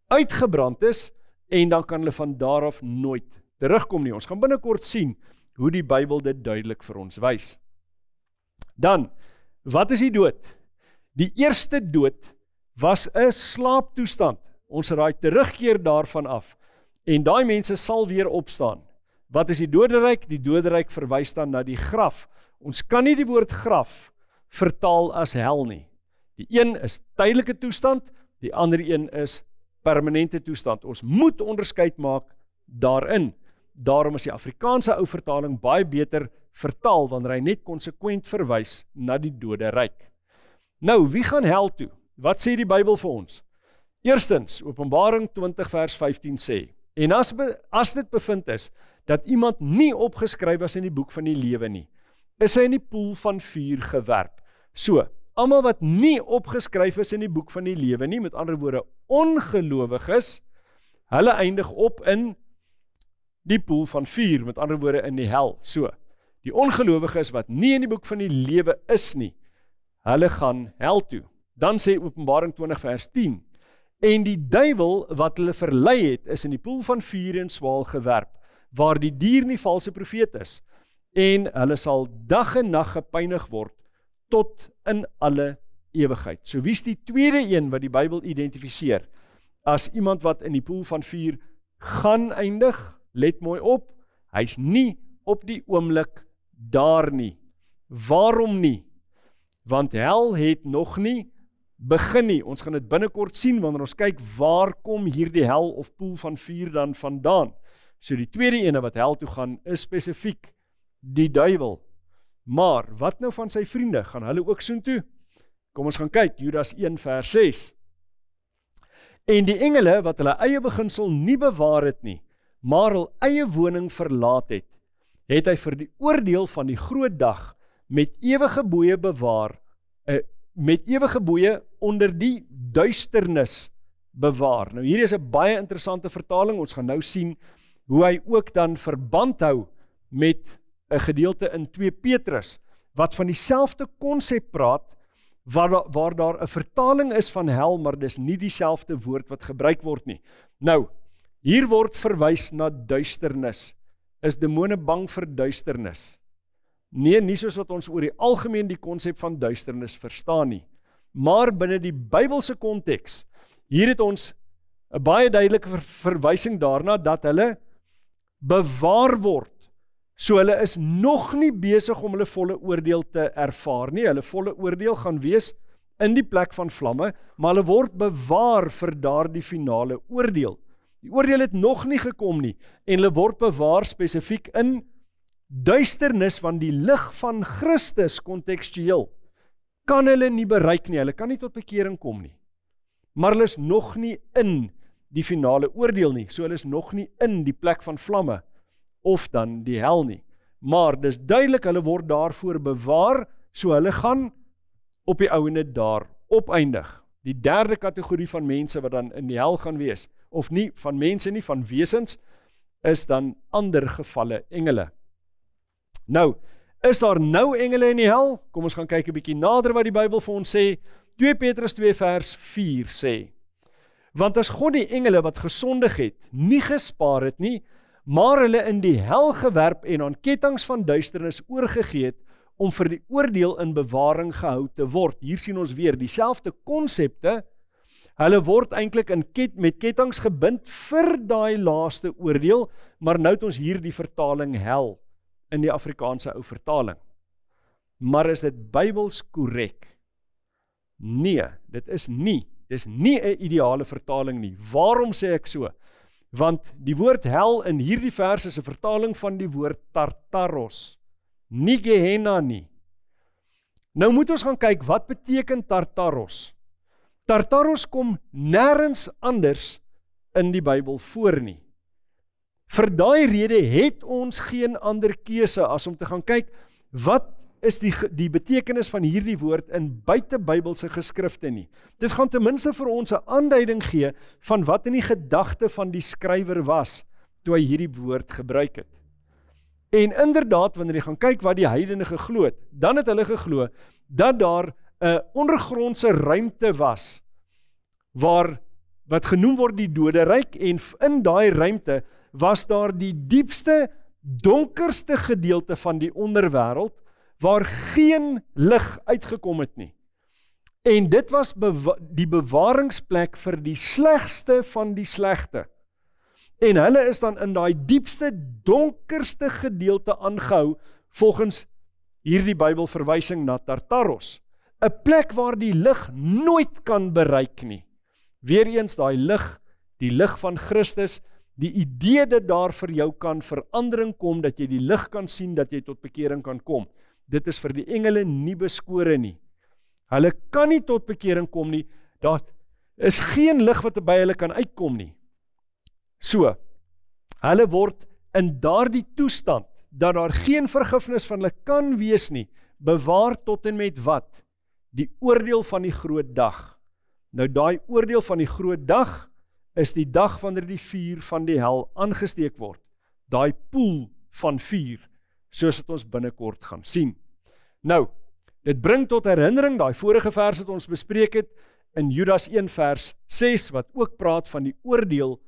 uitgebrand is, en dan kan hulle van daar af nooit terugkom nie. Ons gaan binnekort sien hoe die Bybel dit duidelik vir ons wys. Dan, wat is die dood? Die eerste dood was 'n slaaptoestand. Ons raai terugkeer daarvan af, en daai mense sal weer opstaan. Wat is die doderyk? Die doderyk verwys dan na die graf. Ons kan nie die woord graf vertaal as hel nie. Die een is tydelike toestand, die ander een is permanente toestand. Ons moet onderskeid maak daarin. Daarom is die Afrikaanse ou vertaling baie beter vertaal, wanneer hy net konsekwent verwys na die dode ryk. Nou, wie gaan hel toe? Wat sê die Bybel vir ons? Eerstens, Openbaring 20 vers 15 sê, en as dit bevind is, dat iemand nie opgeskryf was in die boek van die lewe nie, is hy in die poel van vuur gewerp. So, almal wat nie opgeskryf is in die boek van die lewe nie, met ander woorde, ongelowiges, hulle eindig op in die poel van vuur, met ander woorde in die hel. So, die ongelowiges wat nie in die boek van die lewe is nie, hulle gaan hel toe. Dan sê Openbaring 20 vers 10, en die duiwel wat hulle verlei het, is in die poel van vuur en swaal gewerp, waar die dier nie valse profeet is, en hulle sal dag en nag gepynig word, tot in alle ewigheid. So wie is die tweede een wat die Bybel identifiseer, as iemand wat in die poel van vuur gaan eindig? Let mooi op, hy's nie op die oomblik daar nie. Waarom nie? Want hel het nog nie begin nie. Ons gaan dit binnekort sien, wanneer ons kyk, waar kom hierdie hel of poel van vuur dan vandaan? So die tweede ene wat hel toe gaan, is spesifiek die duiwel. Maar, wat nou van sy vriende? Gaan hulle ook soontoe? Kom ons gaan kyk, Judas 1 vers 6. En die engele wat hulle eie beginsel nie bewaar het nie, maar hul eie woning verlaat het, het hy vir die oordeel van die groot dag met ewige boeye bewaar, met ewige boeye onder die duisternis bewaar. Nou hier is 'n baie interessante vertaling, ons gaan nou sien hoe hy ook dan verband hou met 'n gedeelte in 2 Petrus, wat van dieselfde konsep praat, waar daar 'n vertaling is van hel, maar dis nie dieselfde woord wat gebruik word nie. Nou, hier word verwys na duisternis. Is demone bang vir duisternis? Nee, nie soos wat ons oor die algemeen die konsep van duisternis verstaan nie. Maar binne die Bybelse konteks, hier het ons 'n baie duidelike verwysing daarna, dat hulle bewaar word. So hulle is nog nie besig om hulle volle oordeel te ervaar nie. Hulle volle oordeel gaan wees in die plek van vlamme, maar hulle word bewaar vir daardie finale oordeel. Die oordeel het nog nie gekom nie, en hulle word bewaar spesifiek in duisternis, want die lig van Christus kontekstueel kan hulle nie bereik nie, hulle kan nie tot bekering kom nie. Maar hulle is nog nie in die finale oordeel nie, so hulle is nog nie in die plek van vlamme, of dan die hel nie. Maar dis duidelik, hulle word daarvoor bewaar, so hulle gaan op die ouene daar opeindig. Die derde kategorie van mense wat dan in die hel gaan wees, of nie van mense nie, van wesens, is dan ander gevalle engele. Nou, is daar nou engele in die hel? Kom ons gaan kyk 'n bietjie nader wat die Bybel vir ons sê. 2 Petrus 2 vers 4 sê, want as God die engele wat gesondig het, nie gespaar het nie, maar hulle in die hel gewerp en aan kettinge van duisternis oorgegee het, om vir die oordeel in bewaring gehou te word. Hier sien ons weer dieselfde konsepte. Hulle word eintlik met kettinge gebind vir daai laaste oordeel, maar nou het ons hier die vertaling hel in die Afrikaanse ou vertaling. Maar is dit Bybels korrek? Nee, dit is nie. Dis nie 'n ideale vertaling nie. Waarom sê ek so? Want die woord hel in hierdie vers is 'n vertaling van die woord Tartaros, nie Gehenna nie. Nou moet ons gaan kyk, wat beteken Tartaros? Tartaros kom nêrens anders in die Bybel voor nie. Vir daai rede het ons geen ander keuse as om te gaan kyk, wat is die betekenis van hierdie woord in buite Bybelse geskrifte nie. Dit gaan ten minste vir ons 'n aanduiding gee van wat in die gedagte van die skrywer was, toe hy hierdie woord gebruik het. En inderdaad, wanneer jy gaan kyk wat die heidene geglo het, dan het hulle geglo dat daar 'n ondergrondse ruimte was, wat genoem word die doderyk, en in daai ruimte was daar die diepste, donkerste gedeelte van die onderwêreld, waar geen lig uitgekom het nie. En dit was die bewaringsplek vir die slegste van die slegte. En hulle is dan in daai diepste, donkerste gedeelte aangehou, volgens hierdie Bybelverwysing na Tartaros. 'n Plek waar die lig nooit kan bereik nie. Weereens daai lig, die lig van Christus, Die idee dat daar vir jou kan verandering kom, dat jy die lig kan sien, dat jy tot bekering kan kom. Dit is vir die engele nie beskore nie. Hulle kan nie tot bekering kom nie, daar is geen lig wat by hulle kan uitkom nie. So, hulle word in daardie toestand, dat daar geen vergifnis van hulle kan wees nie, bewaar tot en met wat? Die oordeel van die groot dag. Nou daai oordeel van die groot dag, is die dag wanneer die vuur van die hel aangesteek word. Daai poel van vuur, soos wat ons binnekort gaan sien. Nou, dit bring tot herinnering, daai vorige vers wat ons bespreek het, in Judas 1 vers 6, wat ook praat van die oordeel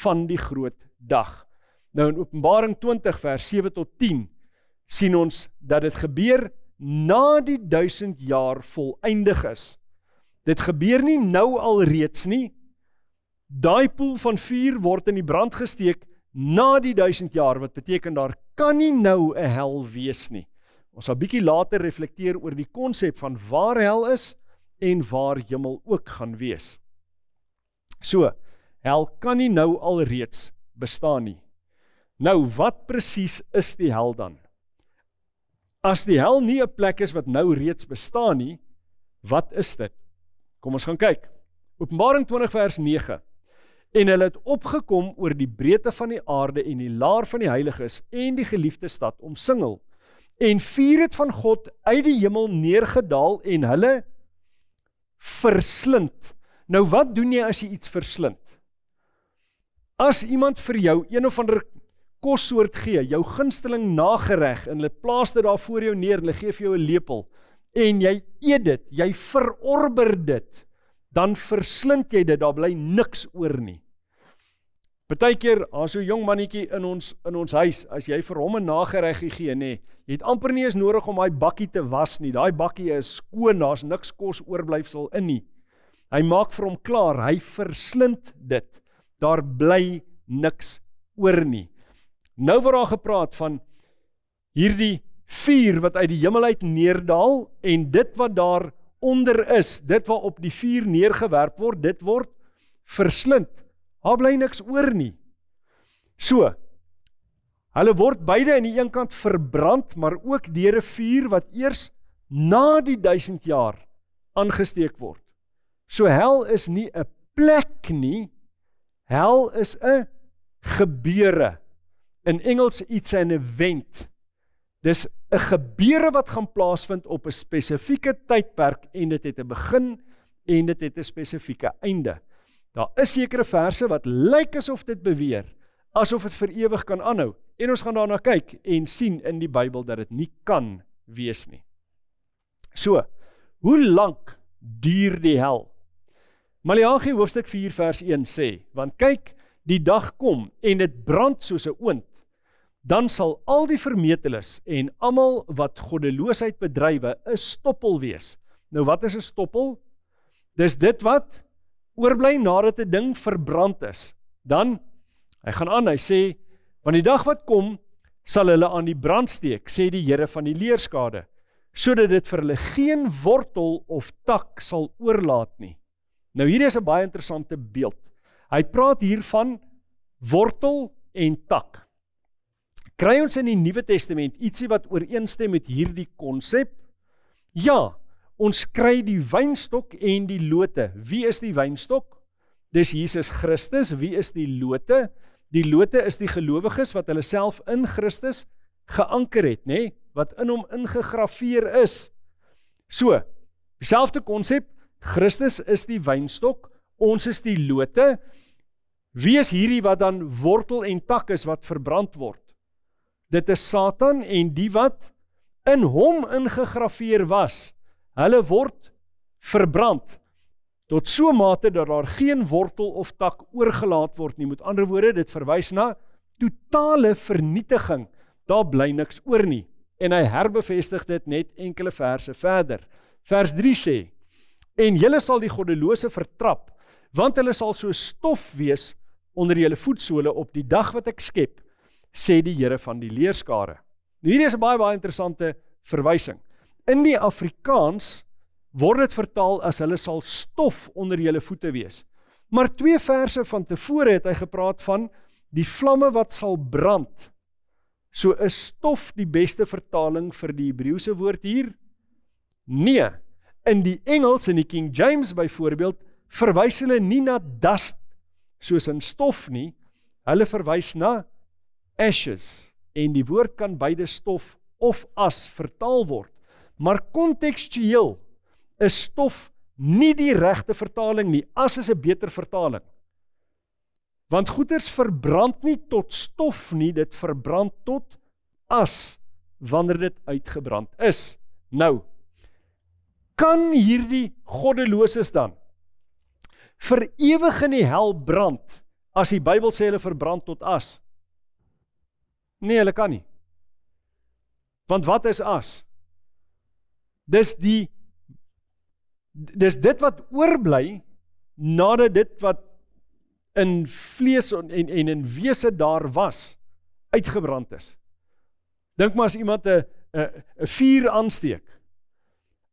van die groot dag. Nou in Openbaring 20 vers 7 tot 10, sien ons dat dit gebeur na die 1000 jaar voleindig is. Dit gebeur nie nou al reeds nie. Daai poel van vuur word in die brand gesteek na die 1000 jaar, wat beteken daar kan nie nou 'n hel wees nie. Ons sal bietjie later reflekteer oor die konsep van waar hel is en waar hemel ook gaan wees. So, hel kan nie nou al reeds bestaan nie. Nou, wat presies is die hel dan? As die hel nie 'n plek is wat nou reeds bestaan nie, wat is dit? Kom ons gaan kyk. Openbaring 20 vers 9. En hulle het opgekom oor die breedte van die aarde en die laar van die heiliges en die geliefde stad omsingel. En vuur het van God uit die hemel neergedaal en hulle verslind. Nou wat doen jy as jy iets verslind? As iemand vir jou een of ander kossoort gee, jou gunsteling nagereg, en hulle plaas dit daar voor jou neer, hulle gee vir jou 'n lepel, en jy eet dit, jy verorber dit, dan verslind jy dit, daar bly niks oor nie. Partykeer, as so 'n jong mannetjie in ons huis, as jy vir hom 'n nagereggie gee, nee, jy het amper nie eens nodig om daai bakkie te was nie, daai bakkie is skoon, daar's niks kos oorblyfsel in nie. Hy maak vir hom klaar, hy verslind dit, daar bly niks oor nie. Nou word daar gepraat van hierdie vuur wat uit die hemel uit neerdaal, en dit wat daar onder is, dit wat op die vuur neergewerp word, dit word verslind. Daar bly niks oor nie. So, hulle word beide aan die een kant verbrand, maar ook deur 'n vuur wat eers na die 1000 jaar aangesteek word. So hel is nie 'n plek nie, hel is 'n gebeure. In Engels iets 'n event. Dis 'n gebeure wat gaan plaasvind op 'n spesifieke tydperk, en dit het 'n begin en dit het 'n spesifieke einde. Daar is sekere verse wat lyk asof dit beweer, asof dit vir ewig kan aanhou, en ons gaan daarna kyk en sien in die Bybel dat dit nie kan wees nie. So, hoe lank duur die hel? Maleagi hoofstuk 4 vers 1 sê, want kyk, die dag kom en dit brand soos 'n oond, dan sal al die vermeteles en almal wat goddeloosheid bedrywe 'n stoppel wees. Nou wat is 'n stoppel? Dis dit wat oorbly nadat 'n ding verbrand is. Dan, hy gaan aan, hy sê, want die dag wat kom, sal hulle aan die brand steek, sê die Here van die leerskade, sodat dit vir hulle geen wortel of tak sal oorlaat nie. Nou hier is 'n baie interessante beeld. Hy praat hier van wortel en tak. Kry ons in die Nuwe Testament ietsie wat ooreenstem met hierdie konsep? Ja, ons kry die wynstok en die lote. Wie is die wynstok? Dis Jesus Christus. Wie is die lote? Die lote is die gelowiges wat hulle self in Christus geanker het, nê? Wat in hom ingegrafeer is. So, dieselfde konsep, Christus is die wynstok, ons is die lote. Wie is hierdie wat dan wortel en tak is wat verbrand word? Dit is Satan en die wat in hom ingegrafeer was. Hulle word verbrand tot so mate dat daar geen wortel of tak oorgelaat word nie. Met ander woorde, dit verwys na totale vernietiging. Daar bly niks oor nie. En hy herbevestig dit net enkele verse verder. Vers 3 sê, en julle sal die goddelose vertrap, want hulle sal so stof wees onder julle voetsole op die dag wat ek skep, sê die Here van die leerskare. Nou hier is 'n baie interessante verwysing. In die Afrikaans word dit vertaal as hulle sal stof onder julle voete wees. Maar 2 verse van tevore het hy gepraat van die vlamme wat sal brand. So is stof die beste vertaling vir die Hebreëse woord hier? Nee, in die Engels, in die King James byvoorbeeld, verwys hulle nie na dust, soos in stof nie, hulle verwys na ashes, en die woord kan beide stof of as vertaal word, maar kontekstueel is stof nie die regte vertaling nie, as is 'n beter vertaling. Want goeders verbrand nie tot stof nie, dit verbrand tot as, wanneer dit uitgebrand is. Nou, kan hierdie goddeloses dan vir ewig in die hel brand, as die Bybel sê hulle verbrand tot as? Nee, hulle kan nie. Want wat is as? Dis dit wat oorbly, nadat dit wat in vlees en in wese daar was, uitgebrand is. Dink maar as iemand 'n vuur aansteek.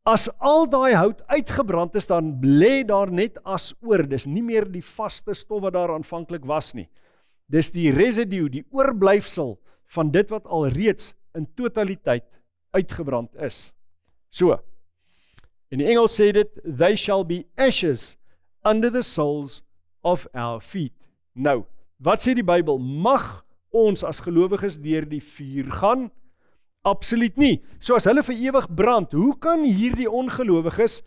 As al daai hout uitgebrand is, dan lê daar net as oor. Dis nie meer die vaste stof wat daar aanvanklik was nie. Dis die residue, die oorblyfsel van dit wat al reeds in totaliteit uitgebrand is. So, in die Engels sê dit, they shall be ashes under the soles of our feet. Nou, wat sê die Bybel? Mag ons as gelowiges deur die vuur gaan? Absoluut nie. So as hulle vir ewig brand, hoe kan hierdie ongelowiges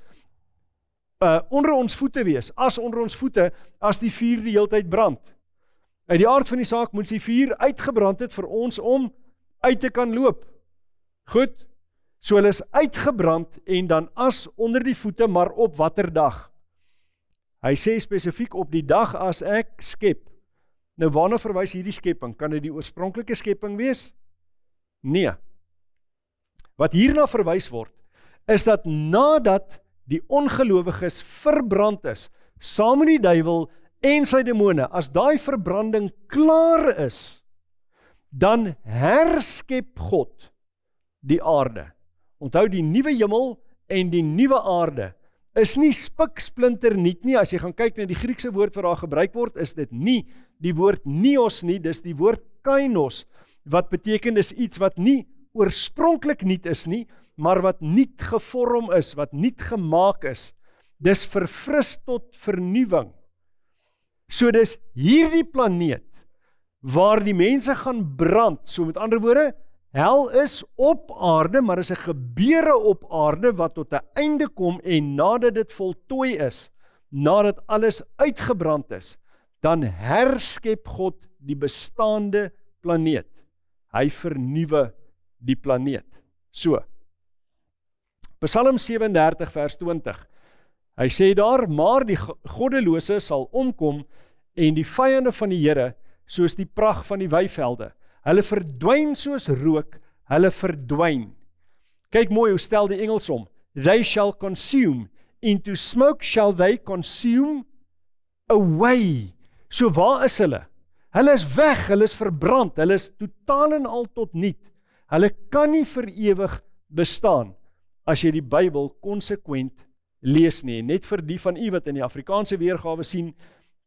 onder ons voete wees, as onder ons voete, as die vuur die hele tyd brand? Uit die aard van die saak moet die vuur uitgebrand het vir ons om uit te kan loop. Goed, so hulle is uitgebrand en dan as onder die voete, maar op watter dag? Hy sê spesifiek op die dag as ek skep. Nou waarna verwys hierdie skepping? Kan dit die oorspronklike skepping wees? Nee. Wat hierna verwys word, is dat nadat die ongelowiges verbrand is, saam met die duiwel en sy demone, as daai verbranding klaar is, dan herskep God die aarde. Onthou, die nuwe hemel en die nuwe aarde is nie spiksplinternuut nie. As jy gaan kyk na die Griekse woord wat daar gebruik word, is dit nie die woord neos nie, dis die woord kainos, wat beteken dis iets wat nie oorspronklik nuut is nie, maar wat nuut gevorm is, wat nuut gemaak is. Dis verfris tot vernuwing. So dis hierdie planeet waar die mense gaan brand, so met ander woorde, hel is op aarde, maar is 'n gebeure op aarde wat tot 'n einde kom en nadat dit voltooi is, nadat alles uitgebrand is, dan herskep God die bestaande planeet. Hy vernuwe die planeet. So, Psalm 37 vers 20. Hy sê daar, maar die goddelose sal omkom en die vyande van die Here soos die pragt van die weivelde. Hulle verdwyn soos rook, hulle verdwyn. Kyk mooi hoe stel die Engels om. They shall consume, into smoke shall they consume away. So waar is hulle? Hulle is weg, hulle is verbrand, hulle is totaal en al tot niet. Hulle kan nie vir ewig bestaan as jy die Bybel konsekwent lees nie. Net vir die van u wat in die Afrikaanse weergawe sien,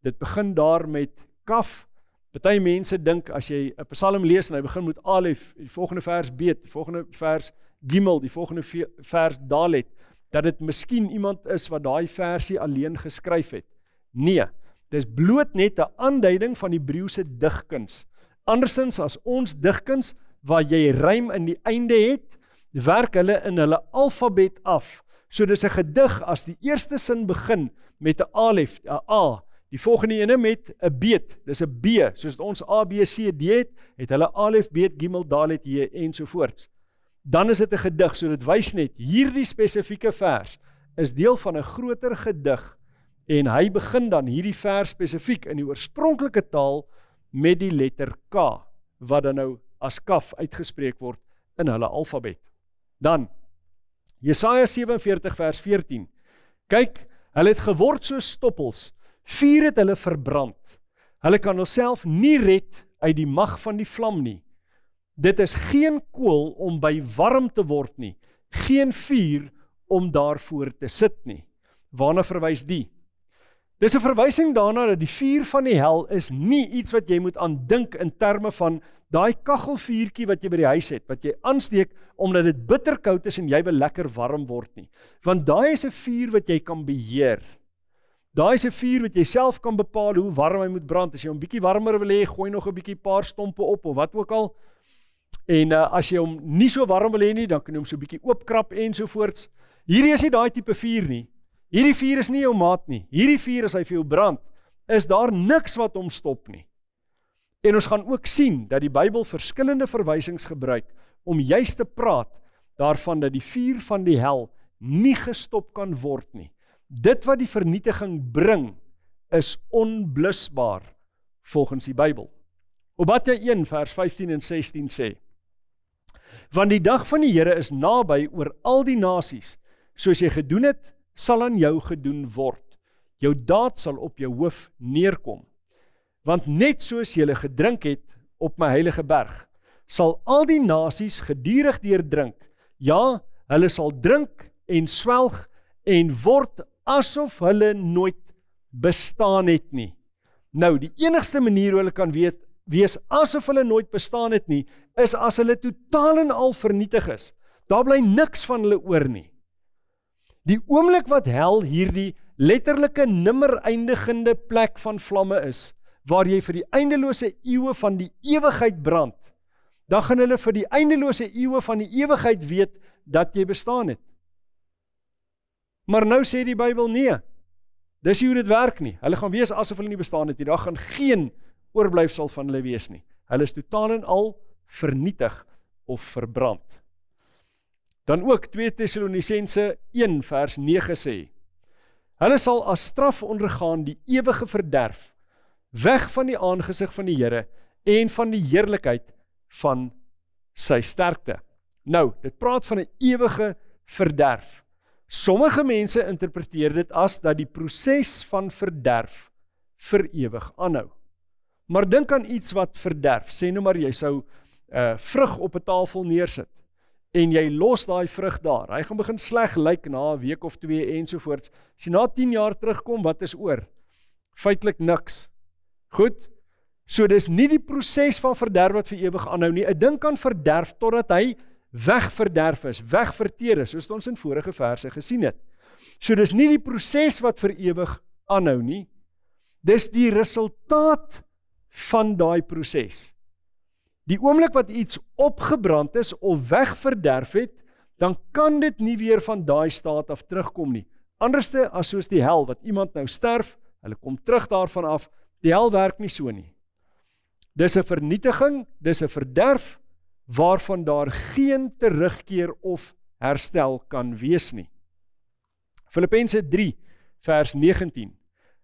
dit begin daar met kaf. Party mense dink as jy 'n Psalm lees en hy begin met alef, die volgende vers bet, die volgende vers gimel, die volgende vers dalet, dat dit miskien iemand is wat daai versie alleen geskryf het. Nee, dis bloot net 'n aanduiding van Hebreëse digkuns. Andersins as ons digkuns waar jy rym in die einde het, werk hulle in hulle alfabet af. So dis 'n gedig as die eerste sin begin met 'n alef, 'n A, die volgende ene met 'n beet, dis 'n B, soos ons A, B, C, D het hulle alef, beet, gimel, dalet, J ensovoorts. Dan is dit 'n gedig, so dit wys net, hierdie spesifieke vers is deel van 'n groter gedig, en hy begin dan hierdie vers spesifiek in die oorspronklike taal met die letter K, wat dan nou as kaf uitgespreek word in hulle alfabet. Dan, Jesaja 47 vers 14, kyk, hulle het geword soos stoppels, vuur het hulle verbrand, hulle kan hulself nie red uit die mag van die vlam nie. Dit is geen kool om by warm te word nie, geen vuur om daarvoor te sit nie. Waarna verwys die? Dis 'n verwysing daarna dat die vuur van die hel is nie iets wat jy moet aandink in terme van daai kaggelvuurtjie wat jy by die huis het, wat jy aansteek omdat dit bitterkoud is en jy wil lekker warm word nie. Want daai is 'n vuur wat jy kan beheer. Daai is 'n vuur wat jy self kan bepaal hoe warm hy moet brand. As jy hom bietjie warmer wil hê, gooi nog 'n bietjie paar stompe op of wat ook al. En as jy hom nie so warm wil hê nie, dan kan jy hom so bietjie oopkrap ensovoorts. Hierdie is nie daai tipe vuur nie. Hierdie vuur is nie jou maat nie. Hierdie vuur, as hy vir jou brand, is daar niks wat hom stop nie. En ons gaan ook sien dat die Bybel verskillende verwysings gebruik om juist te praat daarvan dat die vuur van die hel nie gestop kan word nie. Dit wat die vernietiging bring, is onblusbaar volgens die Bybel. Obadja 1 vers 15 en 16 sê: Want die dag van die Here is naby oor al die nasies, soos jy gedoen het, sal aan jou gedoen word. Jou daad sal op jou hoof neerkom. Want net soos julle gedrink het op my heilige berg, sal al die nasies gedurig deurdrink. Ja, hulle sal drink en swelg en word asof hulle nooit bestaan het nie. Nou, die enigste manier hoe hulle kan wees asof hulle nooit bestaan het nie, is as hulle totaal en al vernietig is. Daar bly niks van hulle oor nie. Die oomblik wat hel hierdie letterlike nimmer eindigende plek van vlamme is, waar jy vir die eindelose eeue van die ewigheid brand, dan gaan hulle vir die eindelose eeue van die ewigheid weet dat jy bestaan het. Maar nou sê die Bybel nee, dis nie hoe dit werk nie. Hulle gaan wees asof hulle nie bestaan het nie. Daar gaan geen oorblyfsel van hulle wees nie. Hulle is totaal en al vernietig of verbrand. Dan ook 2 Tessalonisense 1 vers 9 sê: Hulle sal as straf ondergaan die ewige verderf, weg van die aangesig van die Here en van die heerlikheid van sy sterkte. Nou, dit praat van 'n ewige verderf. Sommige mense interpreteer dit as dat die proses van verderf vir ewig aanhou. Maar dink aan iets wat verderf. Sê nou maar jy sou vrug op 'n tafel neersit en jy los daai vrug daar. Hy gaan begin sleg lyk na 'n week of 2 ensovoorts. As jy na 10 jaar terugkom, wat is oor? Feitelik niks. Goed? So dis nie die proses van verderf wat vir ewig aanhou nie. 'n Ding kan verderf totdat hy wegverderf is, wegverteer is, soos ons in vorige verse gesien het. So dis nie die proses wat vir ewig aanhou nie. Dis die resultaat van daai proses. Die oomblik wat iets opgebrand is of wegverderf het, dan kan dit nie weer van daai staat af terugkom nie. Anderste as soos die hel, wat iemand nou sterf, hulle kom terug daarvan af, die hel werk nie so nie. Dis 'n vernietiging, dis 'n verderf, waarvan daar geen terugkeer of herstel kan wees nie. Filippense 3 vers 19.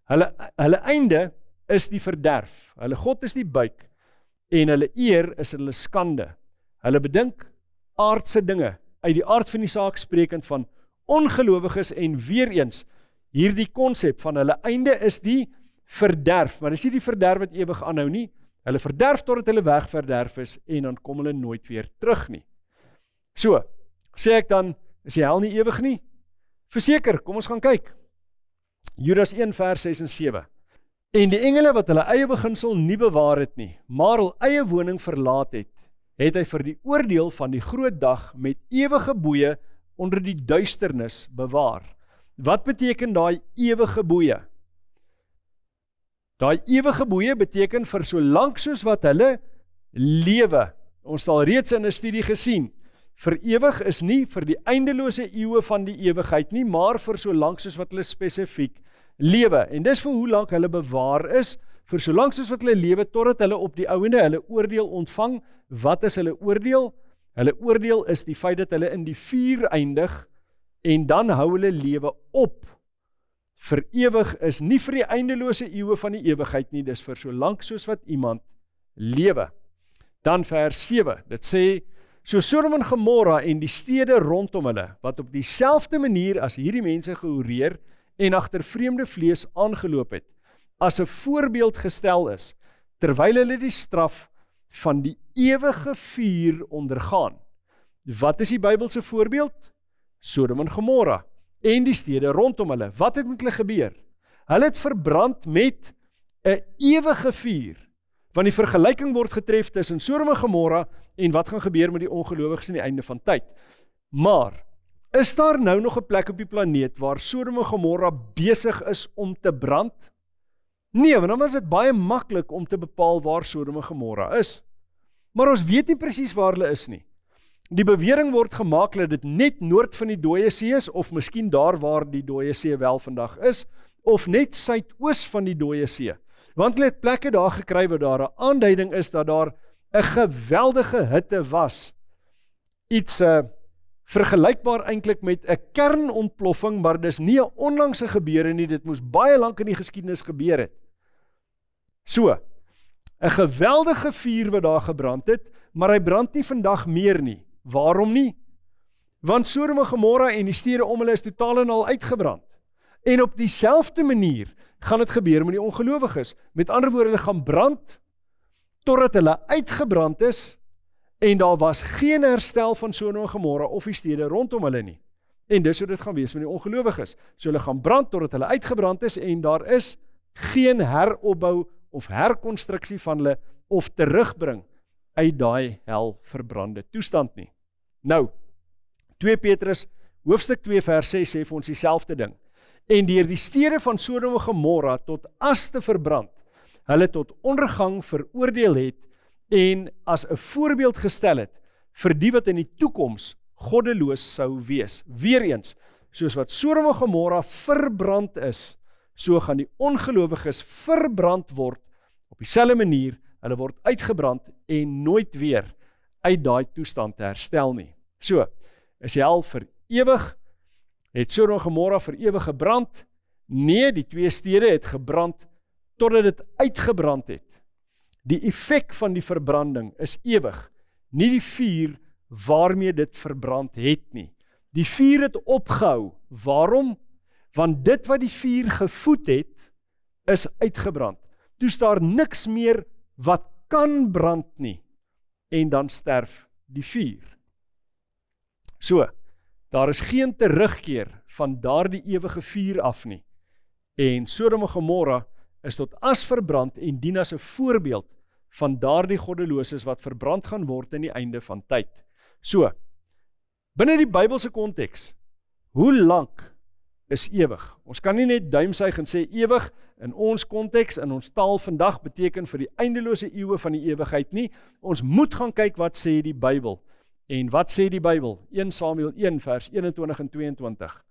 Hulle einde is die verderf. Hulle God is die buik en hulle eer is hulle skande. Hulle bedink aardse dinge, uit die aard van die saak sprekend van ongelowiges en weer eens hierdie konsep van hulle einde is die verderf, maar dis nie die verderf wat ewig aanhou nie. Hulle verderf totdat hulle wegverderf is en dan kom hulle nooit weer terug nie. So, sê ek dan, is die hel nie ewig nie? Verseker, kom ons gaan kyk. Judas 1 vers 6 en 7. En die engele wat hulle eie beginsel nie bewaar het nie, maar hul eie woning verlaat het, het hy vir die oordeel van die groot dag met ewige boeye onder die duisternis bewaar. Wat beteken daai ewige boeye? Daai ewige boeye beteken vir so lank soos wat hulle lewe. Ons sal reeds in 'n studie gesien, vir ewig is nie vir die eindelose eeue van die ewigheid nie, maar vir so lank soos wat hulle spesifiek lewe. En dis vir hoe lank hulle bewaar is, vir so lank soos wat hulle lewe, totdat hulle op die ouende hulle oordeel ontvang. Wat is hulle oordeel? Hulle oordeel is die feit dat hulle in die vuur eindig, en dan hou hulle lewe op. Vir ewig is nie vir die eindelose eeue van die ewigheid nie, dis vir so lank soos wat iemand lewe. Dan vers 7, dit sê, so Sodom en Gomorra en die stede rondom hulle, wat op dieselfde manier as hierdie mense gehoreer en agter vreemde vlees aangeloop het, as 'n voorbeeld gestel is, terwyl hulle die straf van die ewige vuur ondergaan. Wat is die Bybelse voorbeeld? Sodom en Gomorra en die stede rondom hulle. Wat het met hulle gebeur? Hulle het verbrand met 'n ewige vuur. Want die vergelyking word getref tussen Sodom en Gomorra en wat gaan gebeur met die ongelowiges aan die einde van tyd. Maar, is daar nou nog 'n plek op die planeet waar Sodom en Gomorra besig is om te brand? Nee, want dan is dit baie maklik om te bepaal waar Sodom en Gomorra is. Maar ons weet nie presies waar hulle is nie. Die bewering word gemaak dat dit net noord van die Dooie See is, of miskien daar waar die Dooie See wel vandag is, of net suidoos van die Dooie See. Want hulle het plekke daar gekry waar daar 'n aanduiding is dat daar 'n geweldige hitte was. Iets vergelykbaar eintlik met 'n kernontploffing, maar dis nie 'n onlangse gebeure nie, dit moes baie lank in die geskiedenis gebeur het. So, 'n geweldige vuur wat daar gebrand het, maar hy brand nie vandag meer nie. Waarom nie? Want Sodom en Gomorra en die stede om hulle is totaal en al uitgebrand. En op dieselfde manier gaan dit gebeur met die ongelowiges. Met ander woorde, hulle gaan brand totdat hulle uitgebrand is en daar was geen herstel van Sodom en Gomorra of die stede rondom hulle nie. En dis hoe dit gaan wees met die ongelowiges. So hulle gaan brand totdat hulle uitgebrand is en daar is geen heropbou of herkonstruksie van hulle of terugbring uit daai hel verbrande toestand nie. Nou, 2 Petrus hoofstuk 2 vers 6 sê vir ons dieselfde ding. En deur die stede van Sodom en Gomorra tot as te verbrand, hulle tot ondergang veroordeel het en as 'n voorbeeld gestel het vir die wat in die toekoms goddeloos sou wees. Weereens, soos wat Sodom en Gomorra verbrand is, so gaan die ongelowiges verbrand word op dieselfde manier. Hulle word uitgebrand en nooit weer uit daai toestand te herstel nie. So, is die hel vir ewig? Het Sodom en Gomorra vir ewig gebrand? Nee, die 2 stede het gebrand totdat dit uitgebrand het. Die effek van die verbranding is ewig, nie die vuur waarmee dit verbrand het nie. Die vuur het opgehou. Waarom? Want dit wat die vuur gevoed het, is uitgebrand. Toe is daar niks meer wat kan brand nie, en dan sterf die vuur. So, daar is geen terugkeer van daardie ewige vuur af nie, en Sodom en Gomorra is tot as verbrand en dien as 'n voorbeeld van daardie goddeloses wat verbrand gaan word in die einde van tyd. So, binne die Bybelse konteks, hoe lank is ewig? Ons kan nie net duimsuig en sê ewig in ons konteks, in ons taal vandag beteken vir die eindelose eeue van die ewigheid nie. Ons moet gaan kyk wat sê die Bybel. En wat sê die Bybel? 1 Samuel 1 vers 21 en 22.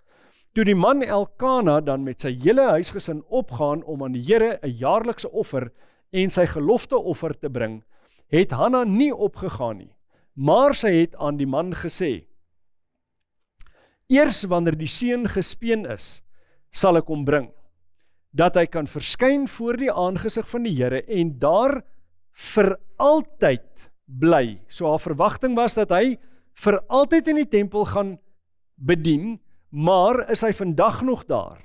Toe die man Elkana dan met sy hele huisgesin opgaan om aan die Here 'n jaarlikse offer en sy gelofte offer te bring, het Hanna nie opgegaan nie, maar sy het aan die man gesê: Eers wanneer die seun gespeen is, sal ek hom bring, dat hy kan verskyn voor die aangesig van die Here en daar vir altyd bly. So haar verwagting was dat hy vir altyd in die tempel gaan bedien, maar is hy vandag nog daar?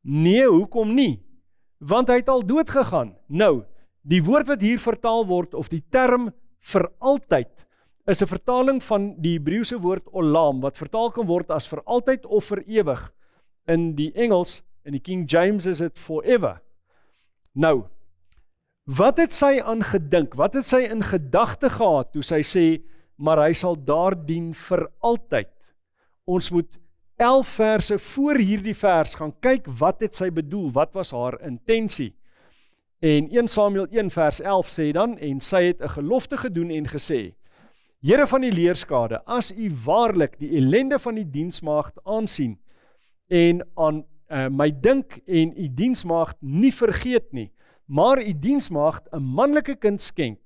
Nee, hoekom nie? Want hy het al dood gegaan. Nou, die woord wat hier vertaal word, of die term vir altyd, is 'n vertaling van die Hebreëse woord olam, wat vertaal kan word as vir altyd of vir ewig. In die Engels, in die King James is dit forever. Nou, wat het sy aan gedink? Wat het sy in gedagte gehad toe sy sê, maar hy sal daar dien vir altyd? Ons moet 11 verse voor hierdie vers gaan kyk wat het sy bedoel, wat was haar intensie. En 1 Samuel 1 vers 11 sê dan, en sy het 'n gelofte gedoen en gesê: Here van die leerskade, as u waarlik die ellende van die diensmaagd aansien en aan my dink en u diensmaagd nie vergeet nie, maar u diensmaagd 'n manlike kind skenk,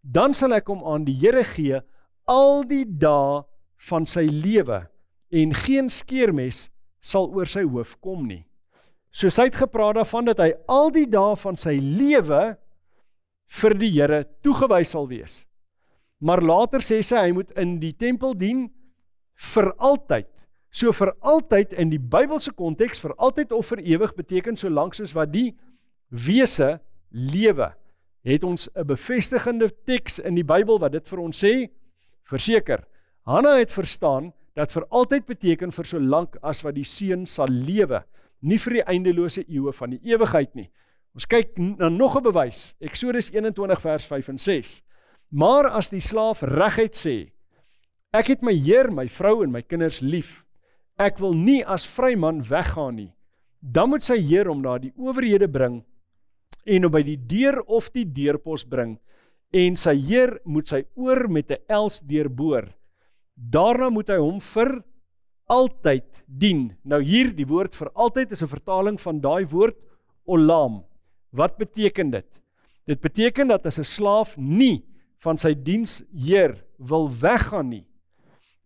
dan sal ek hom aan die Here gee al die dae van sy lewe en geen skeermes sal oor sy hoof kom nie. So sy het gepraat daarvan dat hy al die dae van sy lewe vir die Here toegewys sal wees. Maar later sê sy, hy moet in die tempel dien vir altyd. So vir altyd in die Bybelse konteks, vir altyd of vir ewig, beteken so lank soos wat die wese lewe. Het ons 'n bevestigende teks in die Bybel wat dit vir ons sê? Verseker, Hanna het verstaan dat vir altyd beteken vir so lank as wat die seun sal lewe. nie vir die eindelose eeue van die ewigheid nie. Ons kyk na nog 'n bewys, Eksodus 21 vers 5 en 6. Maar as die slaaf reguit sê, ek het my Heer, my vrou en my kinders lief, ek wil nie as vryman weggaan nie, dan moet sy Heer hom na die owerhede bring en hom by die deur of die deurpos bring, en sy Heer moet sy oor met 'n els deurboor. Daarna moet hy hom vir altyd dien. Nou hier, die woord vir altyd is 'n vertaling van daai woord olam. Wat beteken dit? Dit beteken dat as 'n slaaf nie van sy diensheer wil weggaan nie,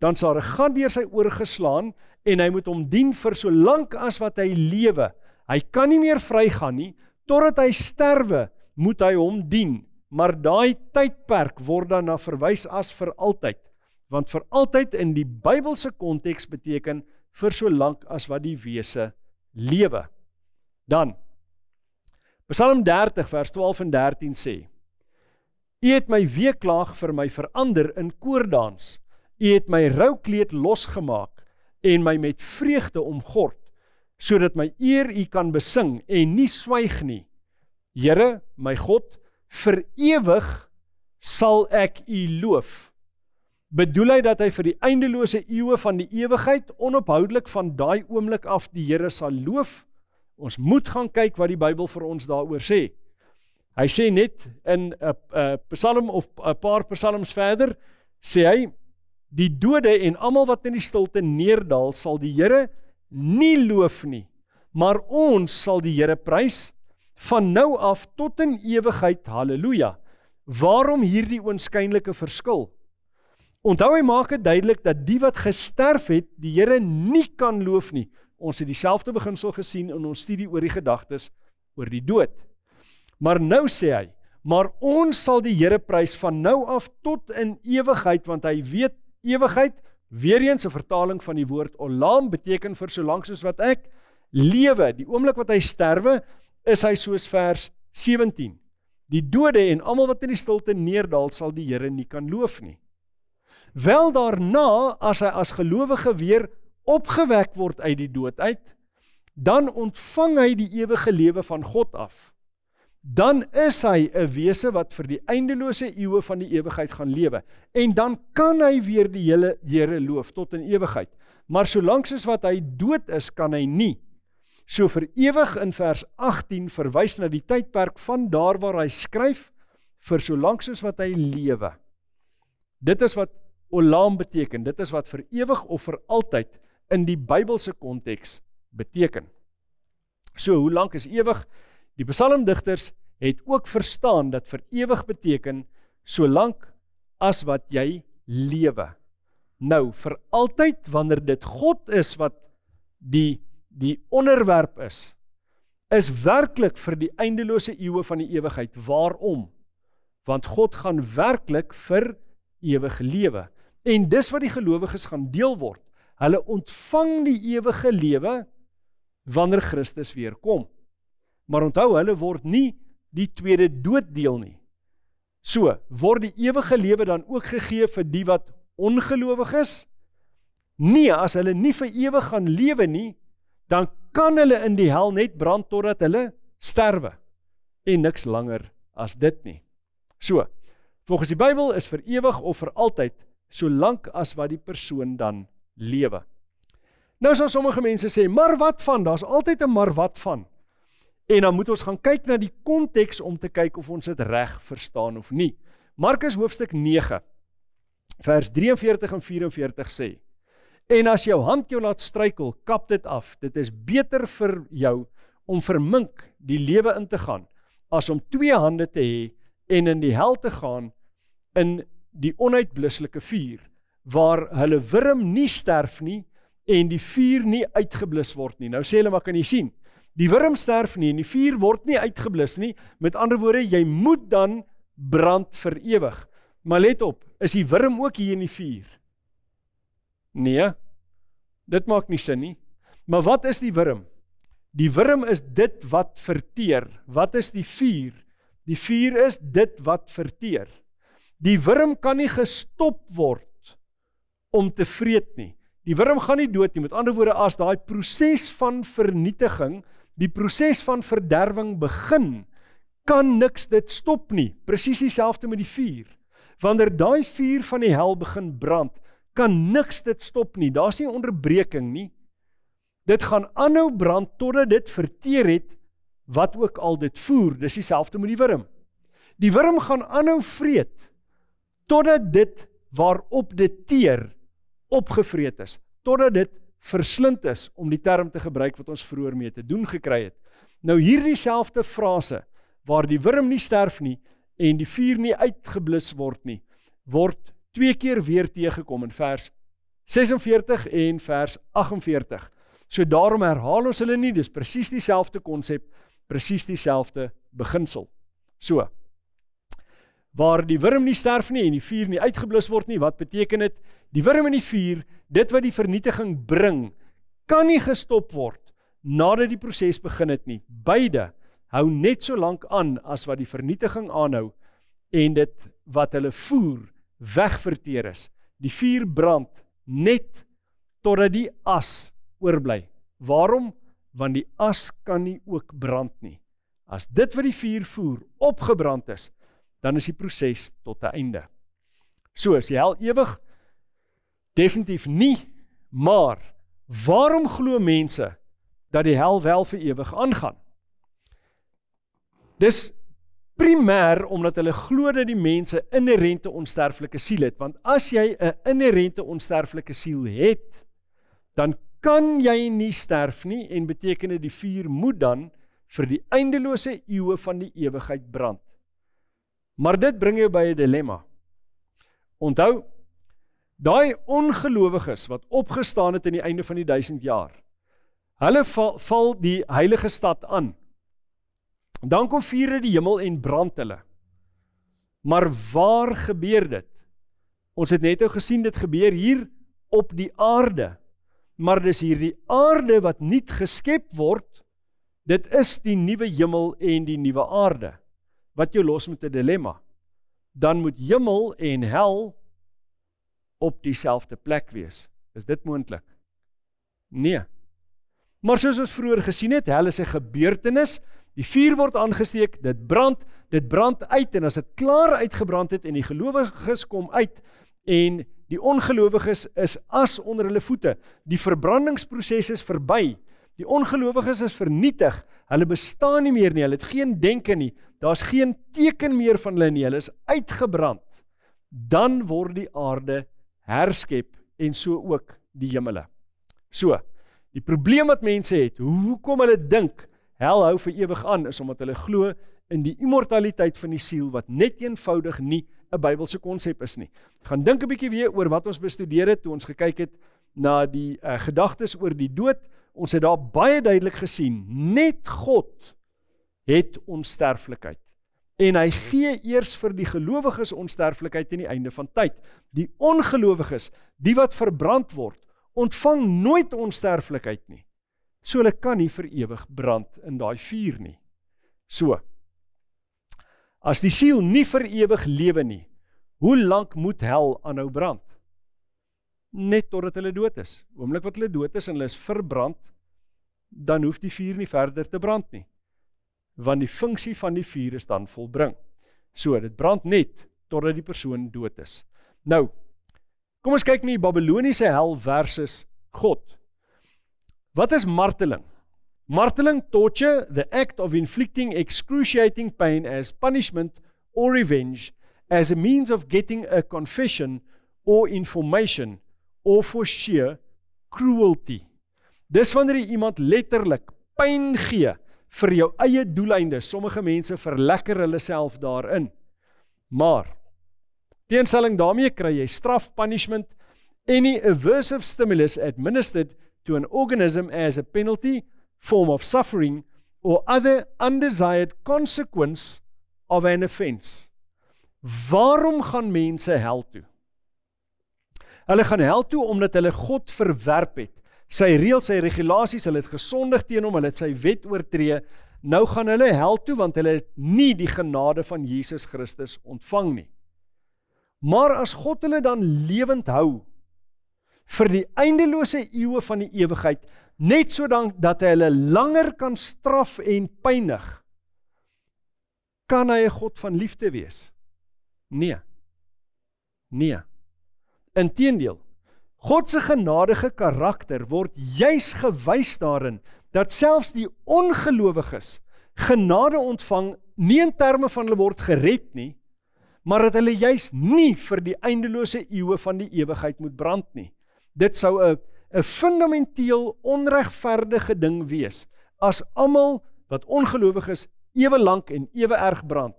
dan sal 'n gat deur sy oor geslaan en hy moet hom dien vir so lank as wat hy lewe. Hy kan nie meer vrygaan nie, totdat hy sterwe moet hy hom dien. Maar daai tydperk word dan na verwys as vir altyd. Want vir altyd in die Bybelse konteks beteken vir so lank as wat die wese lewe. Dan, Psalm 30 vers 12 en 13 sê, U het my weeklaag vir my verander in koordans. U het my roukleed losgemaak en my met vreugde omgord, sodat my eer U kan besing en nie swyg nie. Here, my God, vir ewig sal ek U loof. Bedoel hy dat hy vir die eindelose eeue van die ewigheid onophoudelik van daai oomblik af die Here sal loof? Ons moet gaan kyk wat die Bybel vir ons daaroor sê. Hy sê net in 'n psalm of 'n paar psalms verder, sê hy, die dode en almal wat in die stilte neerdal sal die Here nie loof nie, maar ons sal die Here prys van nou af tot in ewigheid. Halleluja. Waarom hierdie oënskynlike verskil? Onthou, hy maak dit duidelik dat die wat gesterf het, die Here nie kan loof nie. Ons het dieselfde beginsel gesien in ons studie oor die gedagtes oor die dood. Maar nou sê hy, maar ons sal die Here prys van nou af tot in ewigheid, want hy weet ewigheid, weer eens 'n vertaling van die woord olam, beteken vir so lank soos wat ek lewe. Die oomblik wat hy sterwe, is hy soos vers 17. Die dode en almal wat in die stilte neerdal, sal die Here nie kan loof nie. Wel daarna, as hy as gelowige weer opgewek word uit die dood uit, dan ontvang hy die ewige lewe van God af. Dan is hy 'n wese wat vir die eindelose eeue van die ewigheid gaan lewe. En dan kan hy weer die Here loof tot in ewigheid. Maar solank soos wat hy dood is, kan hy nie. So vir ewig in vers 18 verwys na die tydperk van daar waar hy skryf, vir so lank soos wat hy lewe. Dit is wat olam beteken, dit is wat vir ewig of vir altyd in die Bybelse konteks beteken. So, hoe lank is ewig? Die psalmdigters het ook verstaan dat vir ewig beteken so lank as wat jy lewe. Nou, vir altyd, wanneer dit God is wat die onderwerp is werklik vir die eindelose eeue van die ewigheid. Waarom? Want God gaan werklik vir ewig lewe. En dis wat die gelowiges gaan deel word. Hulle ontvang die ewige lewe wanneer Christus weer kom. Maar onthou, hulle word nie die tweede dood deel nie. So, word die ewige lewe dan ook gegee vir die wat ongelowig is? Nee, as hulle nie vir ewig gaan lewe nie, dan kan hulle in die hel net brand totdat hulle sterwe. En niks langer as dit nie. So, volgens die Bybel is vir ewig of vir altyd so lank as wat die persoon dan lewe. Nou sal sommige mense sê, maar wat van? Daar's altyd 'n maar wat van. En dan moet ons gaan kyk na die konteks om te kyk of ons dit reg verstaan of nie. Markus hoofstuk 9, vers 43 en 44 sê, en as jou hand jou laat struikel, kap dit af. Dit is beter vir jou om vermink die lewe in te gaan, as om 2 hande te hê en in die hel te gaan in die onuitblusselike vuur, waar hulle wurm nie sterf nie en die vuur nie uitgeblus word nie. Nou sê hulle, maar kan jy sien, die wurm sterf nie en die vuur word nie uitgeblus nie. Met ander woorde, jy moet dan brand vir ewig. Maar let op, is die wurm ook hier in die vuur? Nee, dit maak nie sin nie. Maar wat is die wurm? Die wurm is dit wat verteer. Wat is die vuur? Die vuur is dit wat verteer. Die wurm kan nie gestop word om te vreet nie. Die wurm gaan nie dood nie. Met ander woorde, as daai proses van vernietiging, die proses van verderwing begin, kan niks dit stop nie. Presies dieselfde met die vuur. Wanneer daai vuur van die hel begin brand, kan niks dit stop nie. Daar's nie onderbreking nie. Dit gaan aanhou brand totdat dit verteer het wat ook al dit voer. Dis dieselfde met die wurm. Die wurm gaan aanhou vreet totdat dit waarop dit teer opgevreet is, totdat dit verslind is, om die term te gebruik wat ons vroeër mee te doen gekry het. Nou hierdie selfde frase, waar die wurm nie sterf nie, en die vuur nie uitgeblus word nie, word 2 keer weer teëgekom in vers 46 en vers 48. So daarom herhaal ons hulle nie, dis presies dieselfde konsep, presies dieselfde beginsel. So, waar die wurm nie sterf nie en die vuur nie uitgeblus word nie, wat beteken dit? Die wurm en die vuur, dit wat die vernietiging bring, kan nie gestop word nadat die proses begin het nie. Beide hou net so lank aan as wat die vernietiging aanhou en dit wat hulle voer wegverteer is. Die vuur brand net totdat die as oorbly. Waarom? Want die as kan nie ook brand nie. As dit wat die vuur voer opgebrand is, dan is die proses tot 'n einde. So is die hel ewig? Definitief nie, maar waarom glo mense dat die hel wel vir ewig aangaan? Dis primêr omdat hulle glo dat die mense inherente onsterflike siel het, want as jy 'n inherente onsterflike siel het, dan kan jy nie sterf nie en beteken dit die vuur moet dan vir die eindelose eeue van die ewigheid brand. Maar dit bring jou by 'n dilemma. Onthou, daai ongelowiges wat opgestaan het in die einde van die 1000 jaar, hulle val die heilige stad aan. Dan kom vuur uit die hemel en brand hulle. Maar waar gebeur dit? Ons het net nou gesien, dit gebeur hier op die aarde. Maar dis hier die aarde wat nuut geskep word, dit is die nuwe hemel en die nuwe aarde, wat jou los met 'n dilemma. Dan moet hemel en hel op dieselfde plek wees. Is dit moontlik? Nee. Maar soos ons vroeër gesien het, hel is 'n gebeurtenis, die vuur word aangesteek, dit brand uit, en as dit klaar uitgebrand het, en die gelowiges kom uit, en die ongelowiges is as onder hulle voete, die verbrandingsproses is verby, die ongelowiges is vernietig, hulle bestaan nie meer nie, hulle het geen denke nie, daar's geen teken meer van hulle nie, hulle is uitgebrand, dan word die aarde herskep, en so ook die hemele. So, die probleem wat mense het, hoekom hulle dink, hel hou vir ewig aan, is omdat hulle glo in die immortaliteit van die siel, wat net eenvoudig nie 'n Bybelse konsep is nie. Gaan dink 'n bietjie weer oor wat ons bestudeer het, toe ons gekyk het na die gedagtes oor die dood. Ons het daar baie duidelik gesien, net God het onsterflikheid. En hy gee eers vir die gelowiges onsterflikheid in die einde van tyd. Die ongelowiges, die wat verbrand word, ontvang nooit onsterflikheid nie. So hulle kan nie vir ewig brand in daai vuur nie. So, as die siel nie vir ewig lewe nie, hoe lank moet hel aanhou brand? Net totdat hulle dood is. Oomblik wat hulle dood is en hulle is verbrand, dan hoef die vuur nie verder te brand nie. Want die funksie van die vuur is dan volbring. So, dit brand net totdat die persoon dood is. Nou, kom ons kyk na die Babyloniese hel versus God. Wat is marteling? Marteling, torture, the act of inflicting excruciating pain as punishment or revenge, as a means of getting a confession or information, or for sheer cruelty. Dis wanneer jy iemand letterlik pyn gee vir jou eie doeleinde. Sommige mense verlekker hulle self daarin. Maar, teenstelling daarmee kry jy straf, punishment, any aversive stimulus administered to an organism as a penalty, form of suffering, or other undesired consequence of an offense. Waarom gaan mense hel toe? Hulle gaan hel toe omdat hulle God verwerp het. Sy reëls, sy regulasies, hulle het gesondig teen hom, hulle het sy wet oortree. Nou gaan hulle hel toe want hulle het nie die genade van Jesus Christus ontvang nie. Maar as God hulle dan lewend hou, vir die eindelose eeue van die ewigheid, net sodat hy hulle langer kan straf en pynig. Kan hy 'n God van liefde wees? Nee. Inteendeel, God se genadige karakter word juis gewys daarin, dat selfs die ongelowiges genade ontvang, nie in terme van hulle word gered nie, maar dat hulle juis nie vir die eindelose eeue van die ewigheid moet brand nie. Dit sou 'n fundamenteel onregverdige ding wees, as almal wat ongelowig is, ewe lank en ewe erg brand,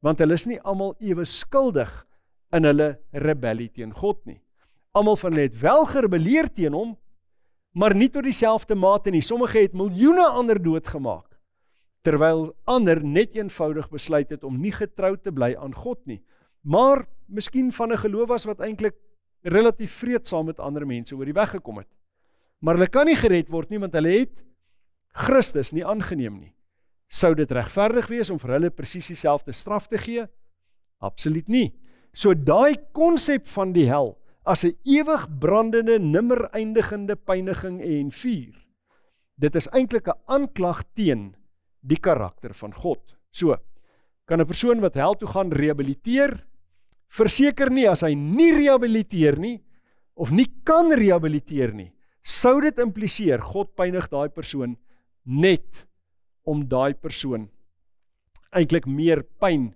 want hulle is nie almal ewe skuldig in hulle rebellie teen God nie. Almal van hulle het wel gerebelleer teen hom, maar nie tot dieselfde mate nie. Sommige het miljoene ander doodgemaak, terwyl ander net eenvoudig besluit het om nie getrou te bly aan God nie, maar miskien van 'n geloof was wat eintlik relatief vreedsaam met ander mense oor die weg gekom het. Maar hulle kan nie gered word nie, want hulle het Christus nie aangeneem nie. Sou dit regverdig wees om vir hulle presies dieselfde straf te gee? Absoluut nie. So daai konsep van die hel as 'n ewig brandende, nimmer eindigende pyniging en vuur, dit is eintlik 'n aanklag teen die karakter van God. So, kan 'n persoon wat hel toe gaan rehabiliteer? Verseker nie. As hy nie rehabiliteer nie, of nie kan rehabiliteer nie, sou dit impliseer God pynig daai persoon net om daai persoon eintlik meer pyn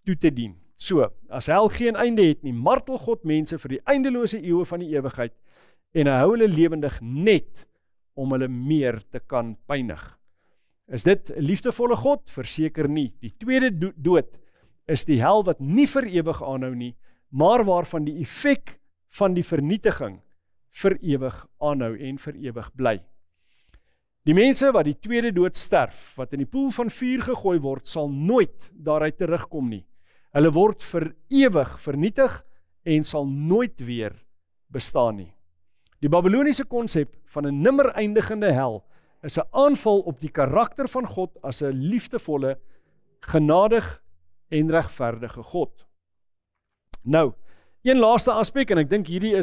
toe te dien. So, as hel geen einde het nie, martel God mense vir die eindelose eeue van die ewigheid en hy hou hulle lewendig net om hulle meer te kan pynig. Is dit 'n liefdevolle God? Verseker nie. Die tweede dood is die hel wat nie vir ewig aanhou nie, maar waarvan die effek van die vernietiging vir ewig aanhou en vir ewig bly. Die mense wat die tweede dood sterf, wat in die poel van vuur gegooi word, sal nooit daaruit terugkom nie. Hulle word vir ewig vernietig en sal nooit weer bestaan nie. Die Babyloniese konsep van 'n nimmer eindigende hel is 'n aanval op die karakter van God as 'n liefdevolle, genadig en regverdige God. Nou, een laaste aspek, en ek dink hierdie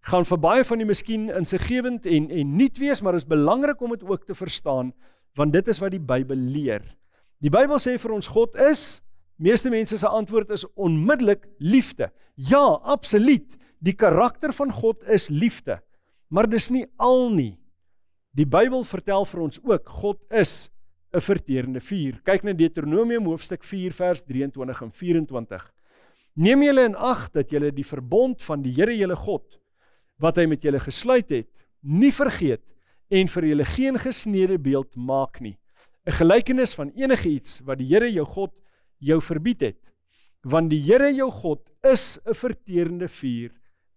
gaan vir baie van die miskien insiggewend en nuut wees, maar is belangrik om dit ook te verstaan, want dit is wat die Bybel leer. Die Bybel sê vir ons God is, meeste mense se antwoord is onmiddellik liefde. Ja, absoluut, die karakter van God is liefde, maar dis nie al nie. Die Bybel vertel vir ons ook, God is 'n verterende vuur. Kyk na Deuteronomium hoofstuk 4 vers 23 en 24. Neem julle in ag dat julle die verbond van die Here julle God, wat hy met julle gesluit het, nie vergeet en vir julle geen gesnede beeld maak nie. 'n Gelykenis van enige iets wat die Here jou God jou verbied het. Want die Here jou God is 'n verterende vuur,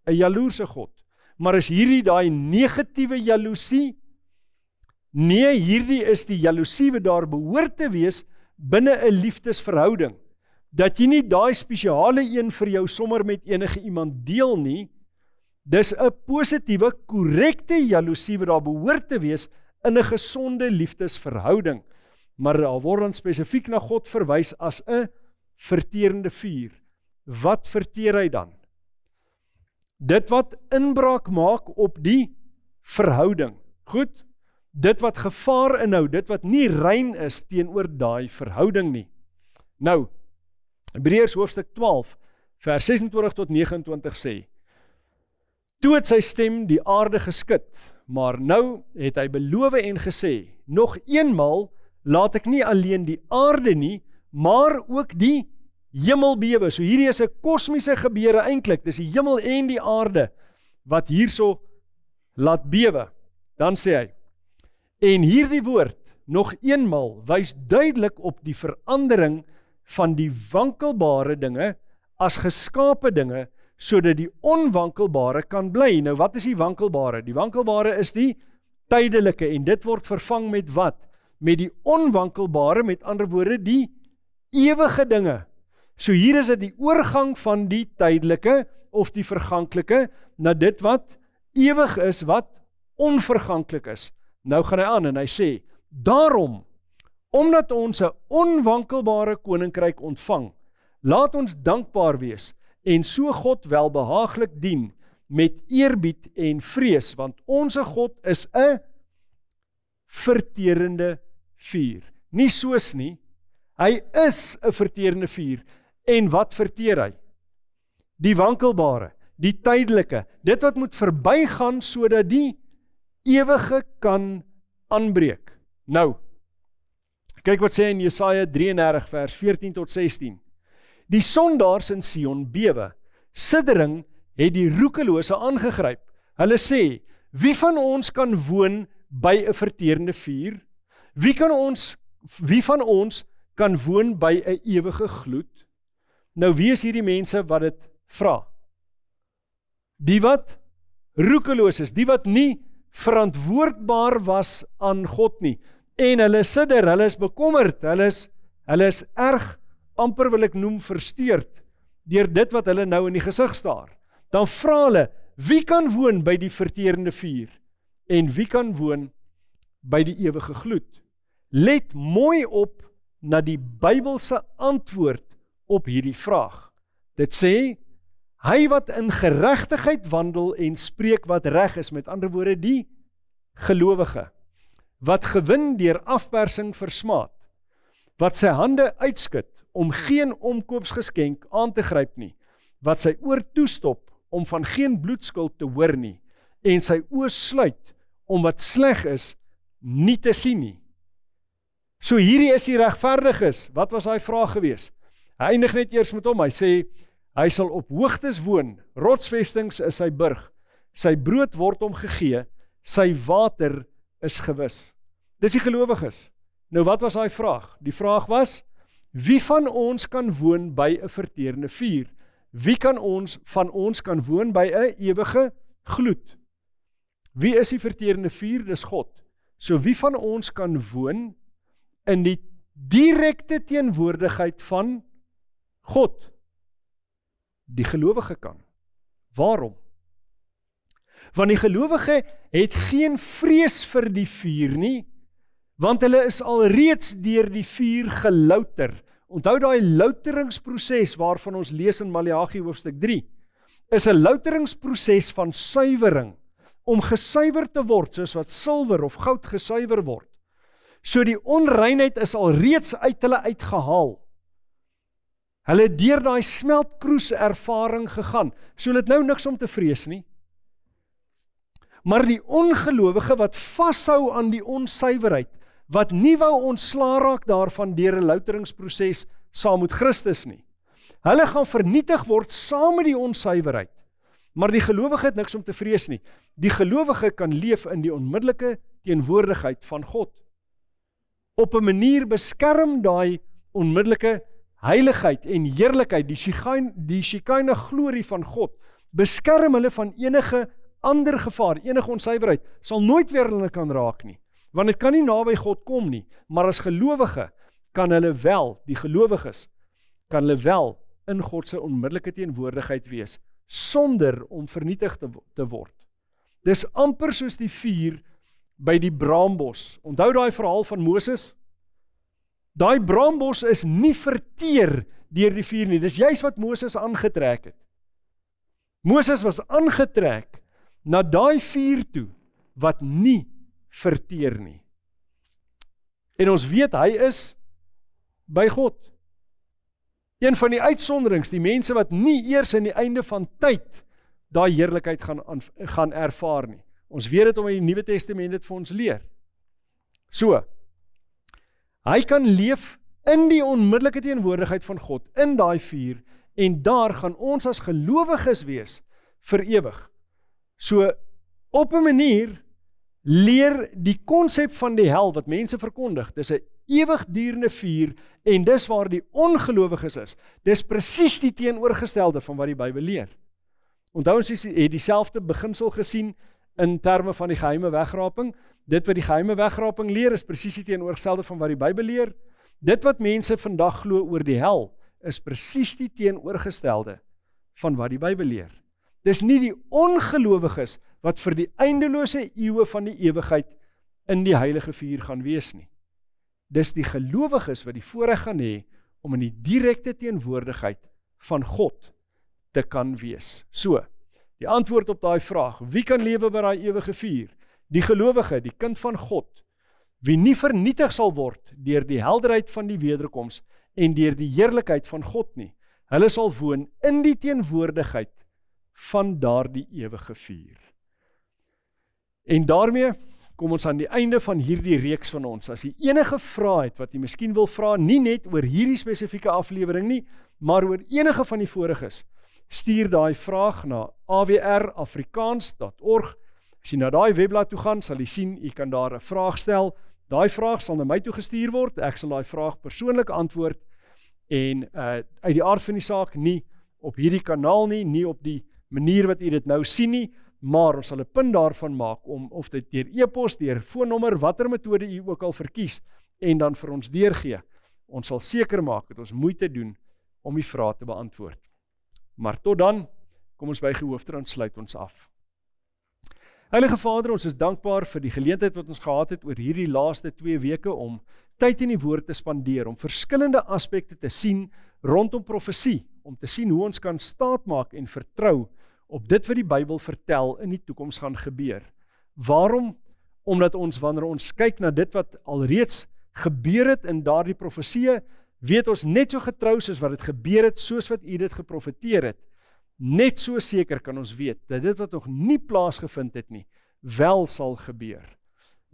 'n jaloerse God. Maar is hierdie daai negatiewe jaloesie? Nee, hierdie is die jaloesie wat daar behoort te wees binne 'n liefdesverhouding. Dat jy nie daai spesiale een vir jou sommer met enige iemand deel nie. Dis 'n positiewe, korrekte jaloesie wat daar behoort te wees in 'n gesonde liefdesverhouding. Maar daar word dan spesifiek na God verwys as 'n verterende vuur. Wat verteer hy dan? Dit wat inbraak maak op die verhouding. Goed? Dit wat gevaar inhou, dit wat nie rein is teenoor daai verhouding nie. Nou, Hebreërs hoofstuk 12, vers 26 tot 29 sê, toe het sy stem die aarde geskud, maar nou het hy beloof en gesê, nog eenmaal laat ek nie alleen die aarde nie, maar ook die hemel bewe. So hierdie is 'n kosmiese gebeure eintlik, dis die hemel en die aarde wat hierso laat bewe. Dan sê hy, en hierdie woord nog eenmaal wys duidelik op die verandering van die wankelbare dinge as geskape dinge, sodat die onwankelbare kan bly. Nou wat is die wankelbare? Die wankelbare is die tydelike en dit word vervang met wat? Met die onwankelbare, met ander woorde die ewige dinge. So hier is dit die oorgang van die tydelike of die verganklike na dit wat ewig is, wat onverganklik is. Nou gaan hy aan en hy sê, daarom, omdat ons 'n onwankelbare koninkryk ontvang, laat ons dankbaar wees en so God welbehaaglik dien met eerbied en vrees, want ons God is 'n verterende vuur. Nie soos nie, hy is 'n verterende vuur. En wat verteer hy? Die wankelbare, die tydelike, dit wat moet verbygaan sodat die ewige kan aanbreek. Nou, kyk wat sê in Jesaja 33 vers 14 tot 16. Die sondaars in Sion bewe, siddering het die roekelose aangegryp. Hulle sê, wie van ons kan woon by 'n verterende vuur? Wie van ons kan woon by 'n ewige gloed? Nou wie is hierdie mense wat dit vra? Die wat roekeloos is, die wat nie verantwoordbaar was aan God nie. En hulle sidder, hulle is bekommerd, hulle is erg, amper wil ek noem versteurd, deur dit wat hulle nou in die gesig staar. Dan vra hulle, wie kan woon by die verterende vuur? En wie kan woon by die ewige gloed? Let mooi op na die Bybelse antwoord op hierdie vraag. Dit sê, hy wat in geregtigheid wandel en spreek wat reg is, met ander woorde die gelowige, wat gewin deur afpersing versmaad, wat sy hande uitskud om geen omkoopsgeskenk aan te gryp nie, wat sy oor toestop om van geen bloedskuld te hoor nie, en sy oë sluit om wat sleg is nie te sien nie. So hierdie is die regverdiges. Wat was hy vraag gewees? Hy eindig net eers met hom, hy sê, hy sal op hoogtes woon, rotsvestings is sy burg, sy brood word hom gegee, sy water is gewis. Dis die gelowiges. Nou wat was hy vraag? Die vraag was, wie van ons kan woon by 'n verterende vuur? Wie van ons kan woon by 'n ewige gloed? Wie is die verterende vuur? Dis God. So wie van ons kan woon in die direkte teenwoordigheid van God? Die gelowige kan. Waarom? Want die gelowige het geen vrees vir die vuur nie, want hulle is alreeds deur die vuur gelouter. Onthou daai louteringsproses waarvan ons lees in Maleagi hoofstuk 3, is 'n louteringsproses van suiwering, om gesuiwer te word, soos wat silwer of goud gesuiwer word. So die onreinheid is alreeds uit hulle uitgehaal. Hulle het deur daai smeltkroes ervaring gegaan, so hulle het nou niks om te vrees nie. Maar die ongelowige wat vashou aan die onsuiwerheid, wat nie wou ontslaa raak daarvan deur 'n louteringsproses saam met Christus nie. Hulle gaan vernietig word saam met die onsuiwerheid. Maar die gelowige het niks om te vrees nie. Die gelowige kan leef in die onmiddellike teenwoordigheid van God. Op 'n manier beskerm daai onmiddellike heiligheid en heerlikheid, die Shekinah glorie van God, beskerm hulle van enige ander gevaar, enige onsuiverheid, sal nooit weer hulle kan raak nie. Want dit kan nie naby God kom nie, maar as gelowige kan hulle wel, die gelowiges, kan hulle wel in God se onmiddellike teenwoordigheid wees, sonder om vernietig te word. Dis amper soos die vuur by die braambos. Onthou daai verhaal van Moses? Daai braambos is nie verteer deur die vuur nie. Dis juist wat Moses aangetrek het. Moses was aangetrek na daai vuur toe wat nie verteer nie. En ons weet hy is by God. Een van die uitsonderings, die mense wat nie eers in die einde van tyd daai heerlikheid gaan ervaar nie. Ons weet dit omdat die Nuwe Testament dit vir ons leer. So, hy kan leef in die onmiddellike teenwoordigheid van God, in daai vuur, en daar gaan ons as gelowiges wees vir ewig. So, op 'n manier leer die konsep van die hel wat mense verkondig, dis 'n ewigdurende vuur, en dis waar die ongelowiges is. Dis presies die teenoorgestelde van wat die Bybel leer. Onthou ons het dieselfde beginsel gesien in terme van die geheime wegraping. Dit wat die geheime wegraping leer is presies die teenoorgestelde van wat die Bybel leer. Dit wat mense vandag glo oor die hel is presies die teenoorgestelde van wat die Bybel leer. Dis nie die ongelowiges wat vir die eindelose eeue van die ewigheid in die heilige vuur gaan wees nie. Dis die gelowiges wat die voorreg gaan hê om in die direkte teenwoordigheid van God te kan wees. So, Die antwoord op daai vraag, wie kan lewe by daai ewige vuur? Die gelowige, die kind van God, wie nie vernietig sal word deur die helderheid van die wederkoms en deur die heerlikheid van God nie. Hulle sal woon in die teenwoordigheid van daardie ewige vuur. En daarmee kom ons aan die einde van hierdie reeks van ons. As jy enige vrae het wat jy miskien wil vra, nie net oor hierdie spesifieke aflewering nie, maar oor enige van die voriges, stuur daai vraag na awrafrikaans.org. As jy na daai webblad toe gaan, sal jy sien, jy kan daar 'n vraag stel. Daai vraag sal na my toe gestuur word. Ek sal daai vraag persoonlik antwoord en uit die aard van die saak nie op hierdie kanaal nie op die manier wat jy dit nou sien nie, maar ons sal 'n punt daarvan maak om of dit deur e-pos, deur foonnommer, watter metode jy ook al verkies en dan vir ons deurgee. Ons sal seker maak dat ons moeite doen om die vrae te beantwoord. Maar tot dan, kom ons buig die hoofde en sluit ons af. Heilige Vader, ons is dankbaar vir die geleentheid wat ons gehad het oor hierdie laaste 2 weke om tyd in die woord te spandeer, om verskillende aspekte te sien rondom profesie, om te sien hoe ons kan staatmaak en vertrou op dit wat die Bybel vertel in die toekoms gaan gebeur. Waarom? Omdat ons, wanneer ons kyk na dit wat alreeds gebeur het in daardie profesie, weet ons net so getrou soos wat dit gebeur het, soos wat U dit geprofeteer het. Net so seker kan ons weet, dat dit wat nog nie plaasgevind het nie, wel sal gebeur.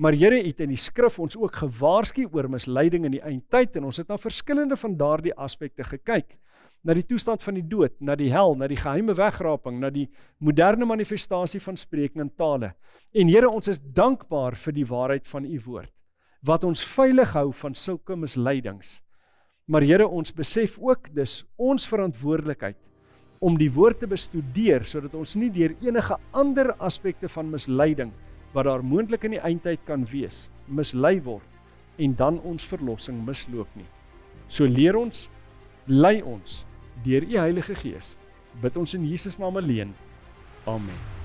Maar Here, U het in die skrif ons ook gewaarsku oor misleiding in die eindtyd, en ons het na verskillende van daardie aspekte gekyk, na die toestand van die dood, na die hel, na die geheime wegraping, na die moderne manifestasie van spreking in tale. En Here, ons is dankbaar vir die waarheid van U woord, wat ons veilig hou van sulke misleidings. Maar Here, ons besef ook, dis ons verantwoordelikheid om die woord te bestudeer, sodat ons nie deur enige ander aspekte van misleiding, wat daar moontlik in die eindtyd kan wees, mislei word, en dan ons verlossing misloop nie. So leer ons, lei ons, deur U Heilige Gees, bid ons in Jesus naam alleen. Amen.